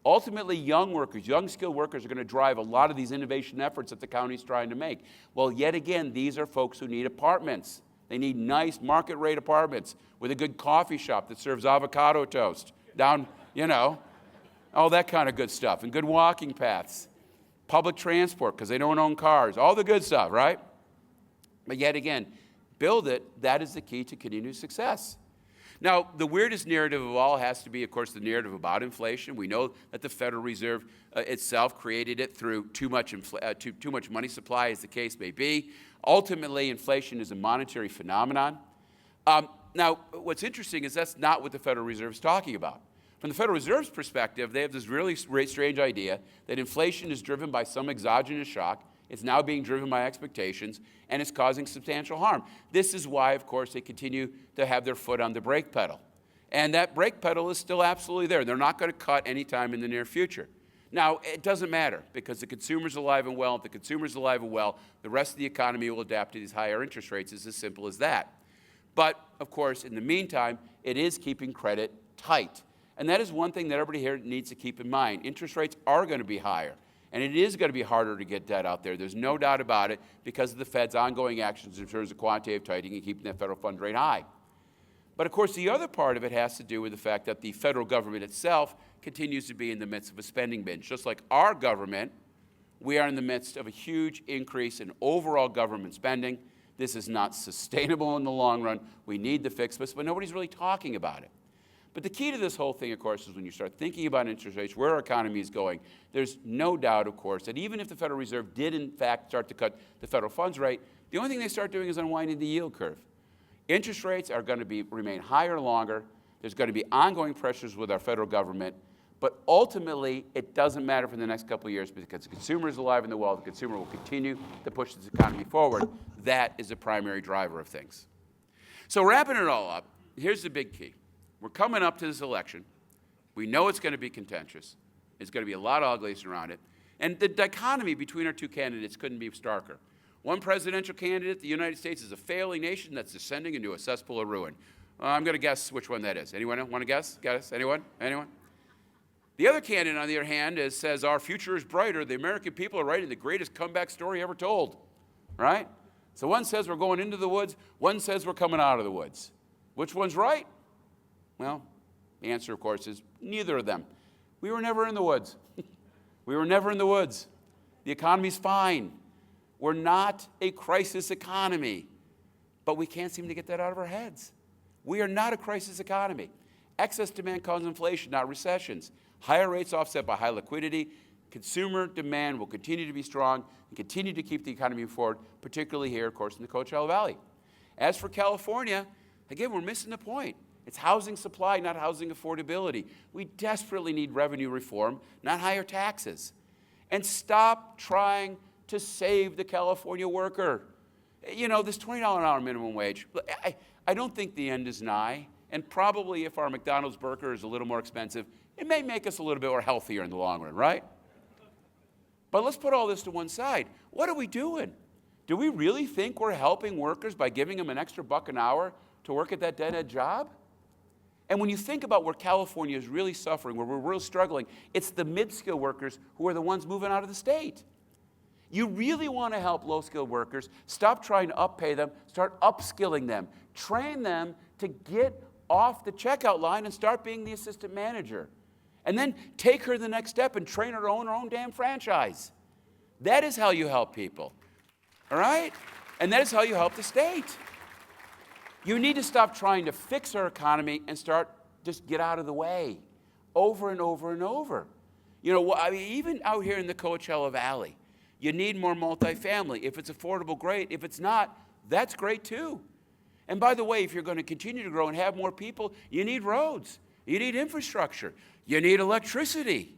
Ultimately, young workers, young skilled workers are going to drive a lot of these innovation efforts that the county's trying to make. Well, yet again, these are folks who need apartments. They need nice market rate apartments with a good coffee shop that serves avocado toast down, all that kind of good stuff, and good walking paths, public transport because they don't own cars, all the good stuff, right? But yet again, build it. That is the key to continued success. Now, the weirdest narrative of all has to be, of course, the narrative about inflation. We know that the Federal Reserve itself created it through too much money supply, as the case may be. Ultimately, inflation is a monetary phenomenon. Now, what's interesting is that's not what the Federal Reserve is talking about. From the Federal Reserve's perspective, they have this really strange idea that inflation is driven by some exogenous shock. It's now being driven by expectations, and it's causing substantial harm. This is why, of course, they continue to have their foot on the brake pedal. And that brake pedal is still absolutely there. They're not going to cut anytime in the near future. Now, it doesn't matter because the consumer's alive and well. If the consumer's alive and well, the rest of the economy will adapt to these higher interest rates. It's as simple as that. But, of course, in the meantime, it is keeping credit tight. And that is one thing that everybody here needs to keep in mind. Interest rates are going to be higher. And it is going to be harder to get debt out there. There's no doubt about it because of the Fed's ongoing actions in terms of quantitative tightening and keeping that federal funds rate high. But, of course, the other part of it has to do with the fact that the federal government itself continues to be in the midst of a spending binge. Just like our government, we are in the midst of a huge increase in overall government spending. This is not sustainable in the long run. We need to fix this, but nobody's really talking about it. But the key to this whole thing, of course, is when you start thinking about interest rates, where our economy is going, there's no doubt, of course, that even if the Federal Reserve did, in fact, start to cut the federal funds rate, the only thing they start doing is unwinding the yield curve. Interest rates are going to remain higher longer. There's going to be ongoing pressures with our federal government. But ultimately, it doesn't matter for the next couple of years because the consumer is alive and well. The consumer will continue to push this economy forward. That is the primary driver of things. So wrapping it all up, here's the big key. We're coming up to this election. We know it's going to be contentious. There's going to be a lot of ugliness around it. And the dichotomy between our two candidates couldn't be starker. One presidential candidate, the United States is a failing nation that's descending into a cesspool of ruin. I'm going to guess which one that is. Anyone want to guess? Guess? Anyone? Anyone? The other candidate, on the other hand, says our future is brighter. The American people are writing the greatest comeback story ever told, right? So one says we're going into the woods. One says we're coming out of the woods. Which one's right? Well, the answer, of course, is neither of them. We were never in the woods. We were never in the woods. The economy's fine. We're not a crisis economy. But we can't seem to get that out of our heads. We are not a crisis economy. Excess demand causes inflation, not recessions. Higher rates offset by high liquidity. Consumer demand will continue to be strong and continue to keep the economy forward, particularly here, of course, in the Coachella Valley. As for California, again, we're missing the point. It's housing supply, not housing affordability. We desperately need revenue reform, not higher taxes. And stop trying to save the California worker. You know, this $20 an hour minimum wage, I don't think the end is nigh. And probably if our McDonald's burger is a little more expensive, it may make us a little bit more healthier in the long run, right? But let's put all this to one side. What are we doing? Do we really think we're helping workers by giving them an extra $1 an hour to work at that dead-end job? And when you think about where California is really suffering, where we're really struggling, it's the mid-skilled workers who are the ones moving out of the state. You really want to help low-skilled workers, stop trying to uppay them, start upskilling them. Train them to get off the checkout line and start being the assistant manager. And then take her to the next step and train her to own her own damn franchise. That is how you help people, all right? And that is how you help the state. You need to stop trying to fix our economy and start just get out of the way over and over and over. You know, I mean, even out here in the Coachella Valley, you need more multifamily. If it's affordable, great. If it's not, that's great too. And by the way, if you're going to continue to grow and have more people, you need roads. You need infrastructure. You need electricity.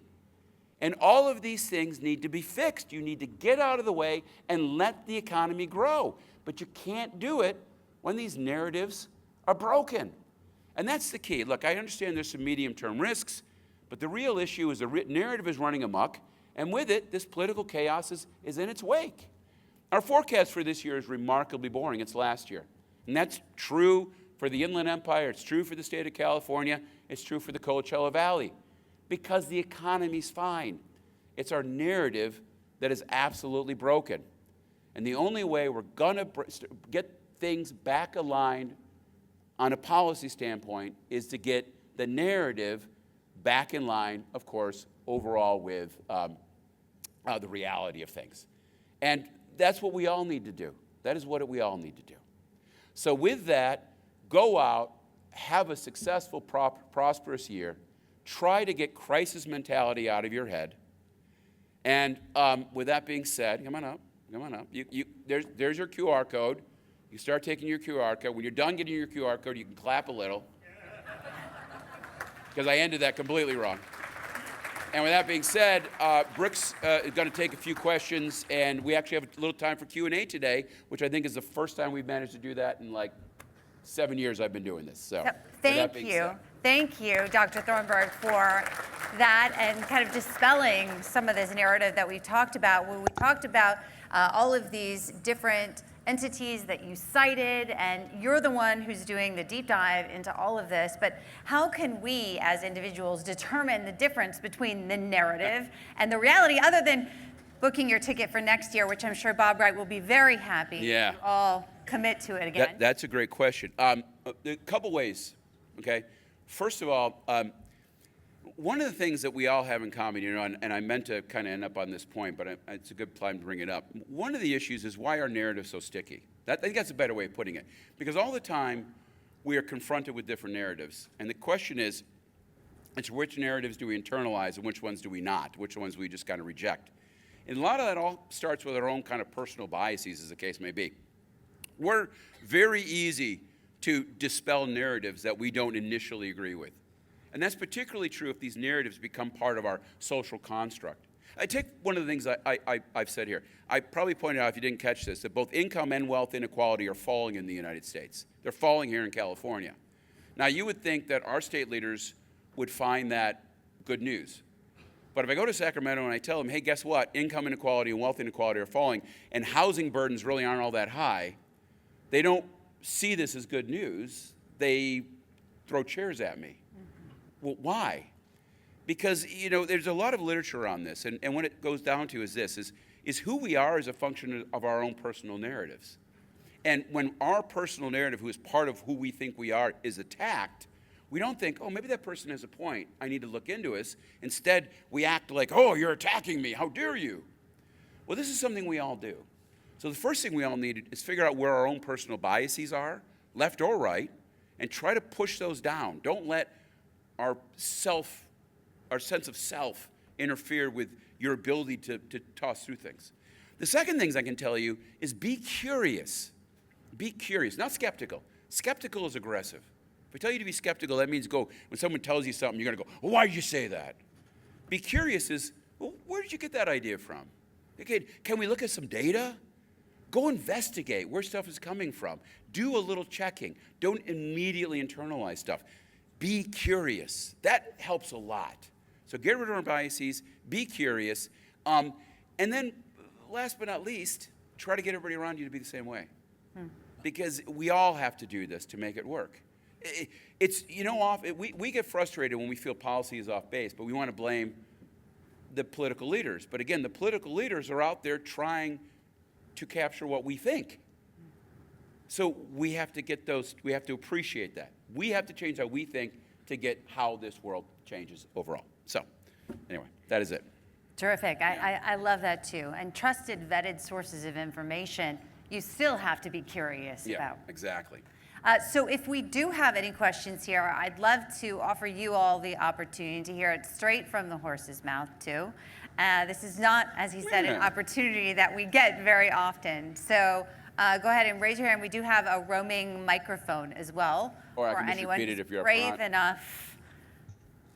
And all of these things need to be fixed. You need to get out of the way and let the economy grow. But you can't do it when these narratives are broken. And that's the key. Look, I understand there's some medium-term risks, but the real issue is the narrative is running amok, and with it, this political chaos is in its wake. Our forecast for this year is remarkably boring. It's last year. And that's true for the Inland Empire. It's true for the state of California. It's true for the Coachella Valley. Because the economy's fine. It's our narrative that is absolutely broken. And the only way we're going to get things back aligned on a policy standpoint is to get the narrative back in line, of course, overall with the reality of things. And that's what we all need to do. That is what we all need to do. So with that, go out, have a successful, prosperous year, try to get crisis mentality out of your head. And with that being said, come on up. There's your QR code. You start taking your QR code. When you're done getting your QR code, you can clap a little. Because I ended that completely wrong. And with that being said, Brooke's going to take a few questions, and we actually have a little time for Q&A today, which I think is the first time we've managed to do that in like 7 years I've been doing this. So thank you. Thank you, Dr. Thornberg, for that and kind of dispelling some of this narrative that we talked about. When we talked about all of these different entities that you cited, and you're the one who's doing the deep dive into all of this, but how can we as individuals determine the difference between the narrative and the reality, other than booking your ticket for next year, which I'm sure Bob Wright will be very happy to all commit to it again? That's a great question. A couple ways, okay? First of all, one of the things that we all have in common, you know, and I meant to kind of end up on this point, but it's a good time to bring it up. One of the issues is why our narrative's so sticky. I think that's a better way of putting it. Because all the time, we are confronted with different narratives. And the question is, it's which narratives do we internalize and which ones do we not? Which ones we just kind of reject? And a lot of that all starts with our own kind of personal biases, as the case may be. We're very easy to dispel narratives that we don't initially agree with. And that's particularly true if these narratives become part of our social construct. I take one of the things I've said here. I probably pointed out, if you didn't catch this, that both income and wealth inequality are falling in the United States. They're falling here in California. Now, you would think that our state leaders would find that good news. But if I go to Sacramento and I tell them, hey, guess what? Income inequality and wealth inequality are falling, and housing burdens really aren't all that high, they don't see this as good news. They throw chairs at me. Well, why? Because, you know, there's a lot of literature on this, and what it goes down to is this, is who we are as a function of our own personal narratives. And when our personal narrative, who is part of who we think we are, is attacked, we don't think, oh, maybe that person has a point. I need to look into this. Instead, we act like, oh, you're attacking me. How dare you? Well, this is something we all do. So the first thing we all need is figure out where our own personal biases are, left or right, and try to push those down. Don't let our sense of self interfere with your ability to toss through things. The second thing I can tell you is be curious. Be curious, not skeptical. Skeptical is aggressive. If I tell you to be skeptical, that means when someone tells you something, you're going to go, well, why did you say that? Be curious is, well, where did you get that idea from? Okay, can we look at some data? Go investigate where stuff is coming from. Do a little checking. Don't immediately internalize stuff. Be curious. That helps a lot. So get rid of our biases, be curious, and then last but not least, try to get everybody around you to be the same way. Because we all have to do this to make it work. It's, you know, we get frustrated when we feel policy is off base, but we want to blame the political leaders. But again, the political leaders are out there trying to capture what we think. So we have to get those, we have to appreciate that. We have to change how we think to get how this world changes overall. So anyway, that is it. Terrific. I love that too. And trusted, vetted sources of information, you still have to be curious about. Yeah, exactly. So if we do have any questions here, I'd love to offer you all the opportunity to hear it straight from the horse's mouth too. This is not, as he said, an opportunity that we get very often. So go ahead and raise your hand. We do have a roaming microphone as well. Or I for can just anyone repeat it who's if you're up brave front. enough.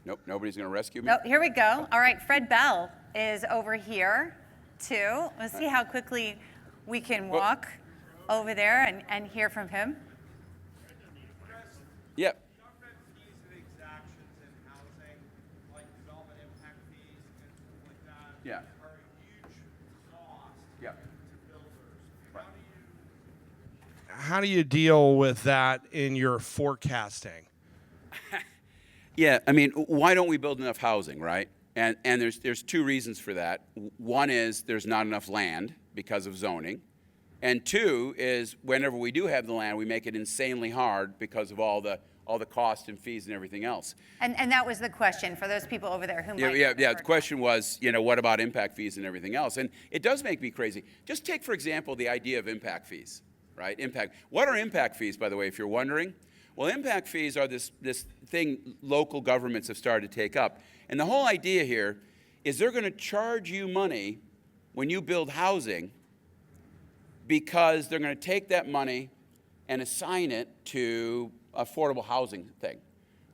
Nope, nobody's going to rescue me? No, here we go. All right, Fred Bell is over here too. Let's see how quickly we can walk over there and hear from him. Yep. Government fees and exactions in housing, like development impact fees and stuff like that, Yeah. are a huge cost Yeah. to builders. How do you deal with that in your forecasting? Yeah, I mean, why don't we build enough housing, right? And there's two reasons for that. One is there's not enough land because of zoning. And two is whenever we do have the land, we make it insanely hard because of all the cost and fees and everything else. And that was the question for those people over there who might Yeah. have The heard question was, you know, what about impact fees and everything else? And it does make me crazy. Just take, for example, the idea of impact fees, right? Impact. What are impact fees, by the way, if you're wondering? Well, impact fees are this thing local governments have started to take up. And the whole idea here is they're going to charge you money when you build housing because they're going to take that money and assign it to affordable housing thing.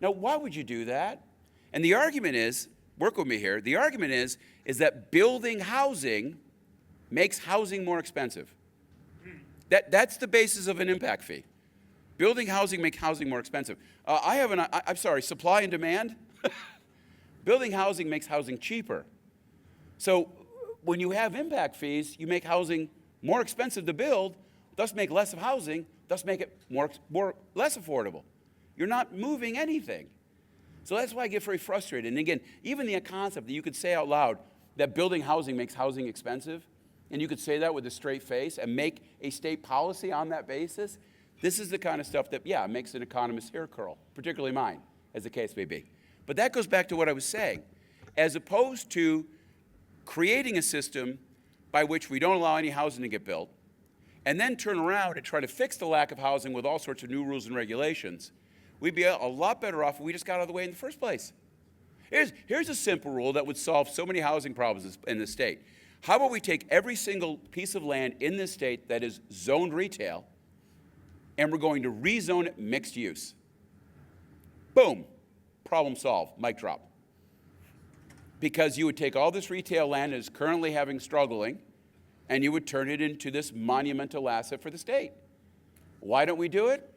Now, why would you do that? And the argument is, work with me here, the argument is that building housing makes housing more expensive. That's the basis of an impact fee. Building housing makes housing more expensive. I'm sorry, supply and demand? Building housing makes housing cheaper. So when you have impact fees, you make housing more expensive to build, thus make less of housing, thus make it less affordable. You're not moving anything. So that's why I get very frustrated. And again, even the concept that you could say out loud that building housing makes housing expensive, and you could say that with a straight face and make a state policy on that basis, this is the kind of stuff that, yeah, makes an economist's hair curl, particularly mine, as the case may be. But that goes back to what I was saying. As opposed to creating a system by which we don't allow any housing to get built, and then turn around and try to fix the lack of housing with all sorts of new rules and regulations, we'd be a lot better off if we just got out of the way in the first place. Here's a simple rule that would solve so many housing problems in the state. How about we take every single piece of land in this state that is zoned retail, and we're going to rezone it mixed use. Boom, problem solved, mic drop. Because you would take all this retail land that is currently struggling, and you would turn it into this monumental asset for the state. Why don't we do it?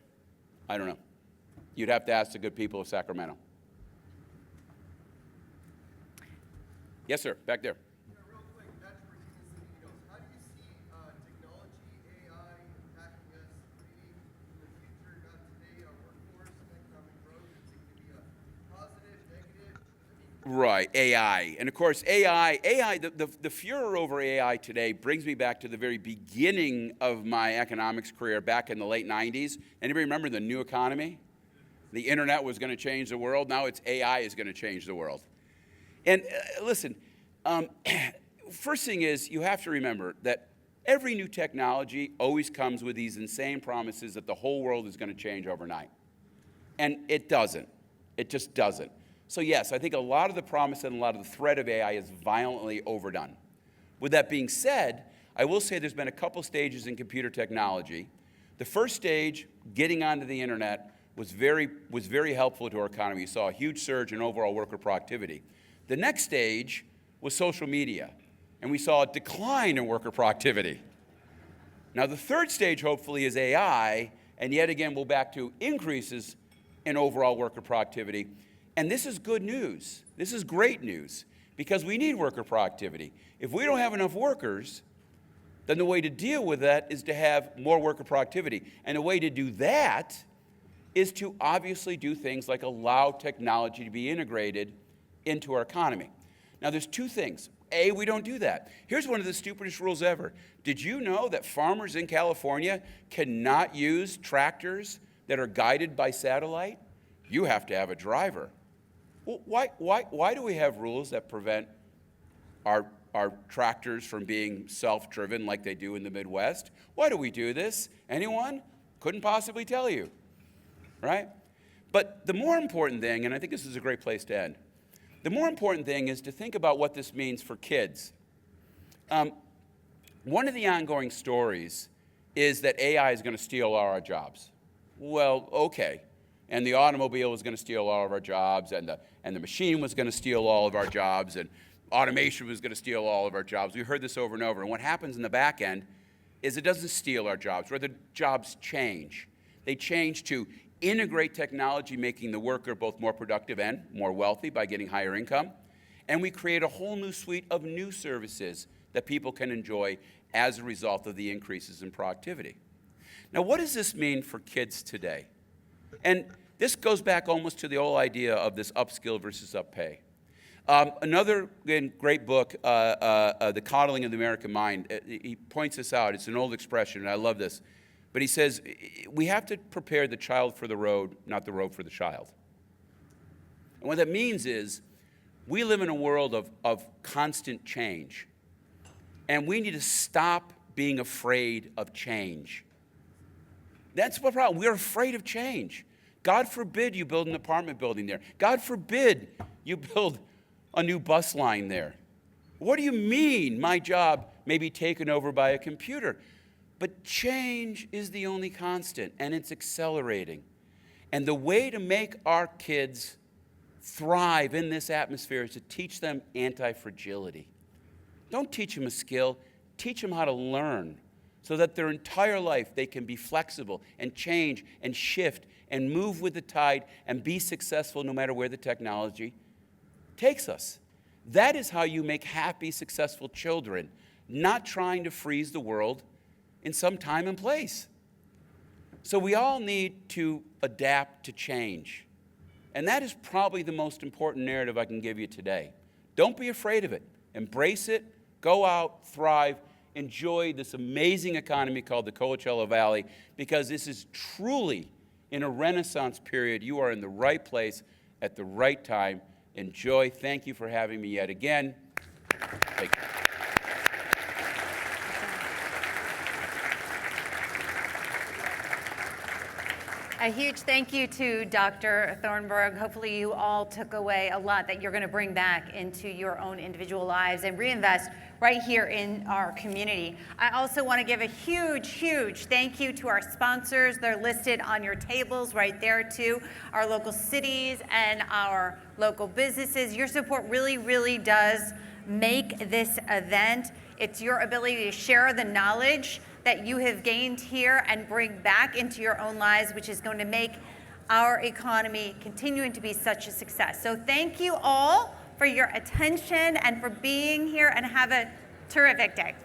I don't know. You'd have to ask the good people of Sacramento. Yes, sir, back there. Real quick, that's for you, how do you see technology, AI impacting us maybe in the future, not today, our workforce, economic growth? Is it going to be a positive, negative? Right, AI. And of course, AI, the furor over AI today brings me back to the very beginning of my economics career back in the late 90s. Anybody remember the new economy? The internet was going to change the world. Now it's AI is going to change the world. And listen, first thing is you have to remember that every new technology always comes with these insane promises that the whole world is going to change overnight. And it doesn't. It just doesn't. So yes, I think a lot of the promise and a lot of the threat of AI is violently overdone. With that being said, I will say there's been a couple stages in computer technology. The first stage, getting onto the internet, was very helpful to our economy. We saw a huge surge in overall worker productivity. The next stage was social media, and we saw a decline in worker productivity. Now, the third stage, hopefully, is AI, and yet again, we'll back to increases in overall worker productivity. And this is good news. This is great news, because we need worker productivity. If we don't have enough workers, then the way to deal with that is to have more worker productivity. And the way to do that is to obviously do things like allow technology to be integrated into our economy. Now, there's two things. A, we don't do that. Here's one of the stupidest rules ever. Did you know that farmers in California cannot use tractors that are guided by satellite? You have to have a driver. Well, why do we have rules that prevent our tractors from being self-driven like they do in the Midwest? Why do we do this? Anyone? Couldn't possibly tell you, right? But the more important thing, and I think this is a great place to end, the more important thing is to think about what this means for kids. One of the ongoing stories is that AI is going to steal all our jobs. Well, okay. And the automobile was going to steal all of our jobs, and the machine was going to steal all of our jobs, and automation was going to steal all of our jobs. We heard this over and over. And what happens in the back end is it doesn't steal our jobs. Rather, jobs change. They change to integrate technology, making the worker both more productive and more wealthy by getting higher income. And we create a whole new suite of new services that people can enjoy as a result of the increases in productivity. Now, what does this mean for kids today? And this goes back almost to the old idea of this upskill versus uppay. Another great book, The Coddling of the American Mind, he points this out. It's an old expression, and I love this. But he says, we have to prepare the child for the road, not the road for the child. And what that means is, we live in a world of constant change. And we need to stop being afraid of change. That's the problem. We're afraid of change. God forbid you build an apartment building there. God forbid you build a new bus line there. What do you mean my job may be taken over by a computer? But change is the only constant, and it's accelerating. And the way to make our kids thrive in this atmosphere is to teach them anti-fragility. Don't teach them a skill, teach them how to learn so that their entire life they can be flexible and change and shift and move with the tide and be successful no matter where the technology takes us. That is how you make happy, successful children, not trying to freeze the world in some time and place. So we all need to adapt to change. And that is probably the most important narrative I can give you today. Don't be afraid of it. Embrace it. Go out, thrive, enjoy this amazing economy called the Coachella Valley, because this is truly in a renaissance period. You are in the right place at the right time. Enjoy. Thank you for having me yet again. Thank you. A huge thank you to Dr. Thornberg. Hopefully you all took away a lot that you're going to bring back into your own individual lives and reinvest right here in our community. I also want to give a huge thank you to our sponsors. They're listed on your tables right there too. Our local cities and our local businesses. Your support really does make this event. It's your ability to share the knowledge that you have gained here and bring back into your own lives, which is going to make our economy continuing to be such a success. So thank you all for your attention and for being here, and have a terrific day.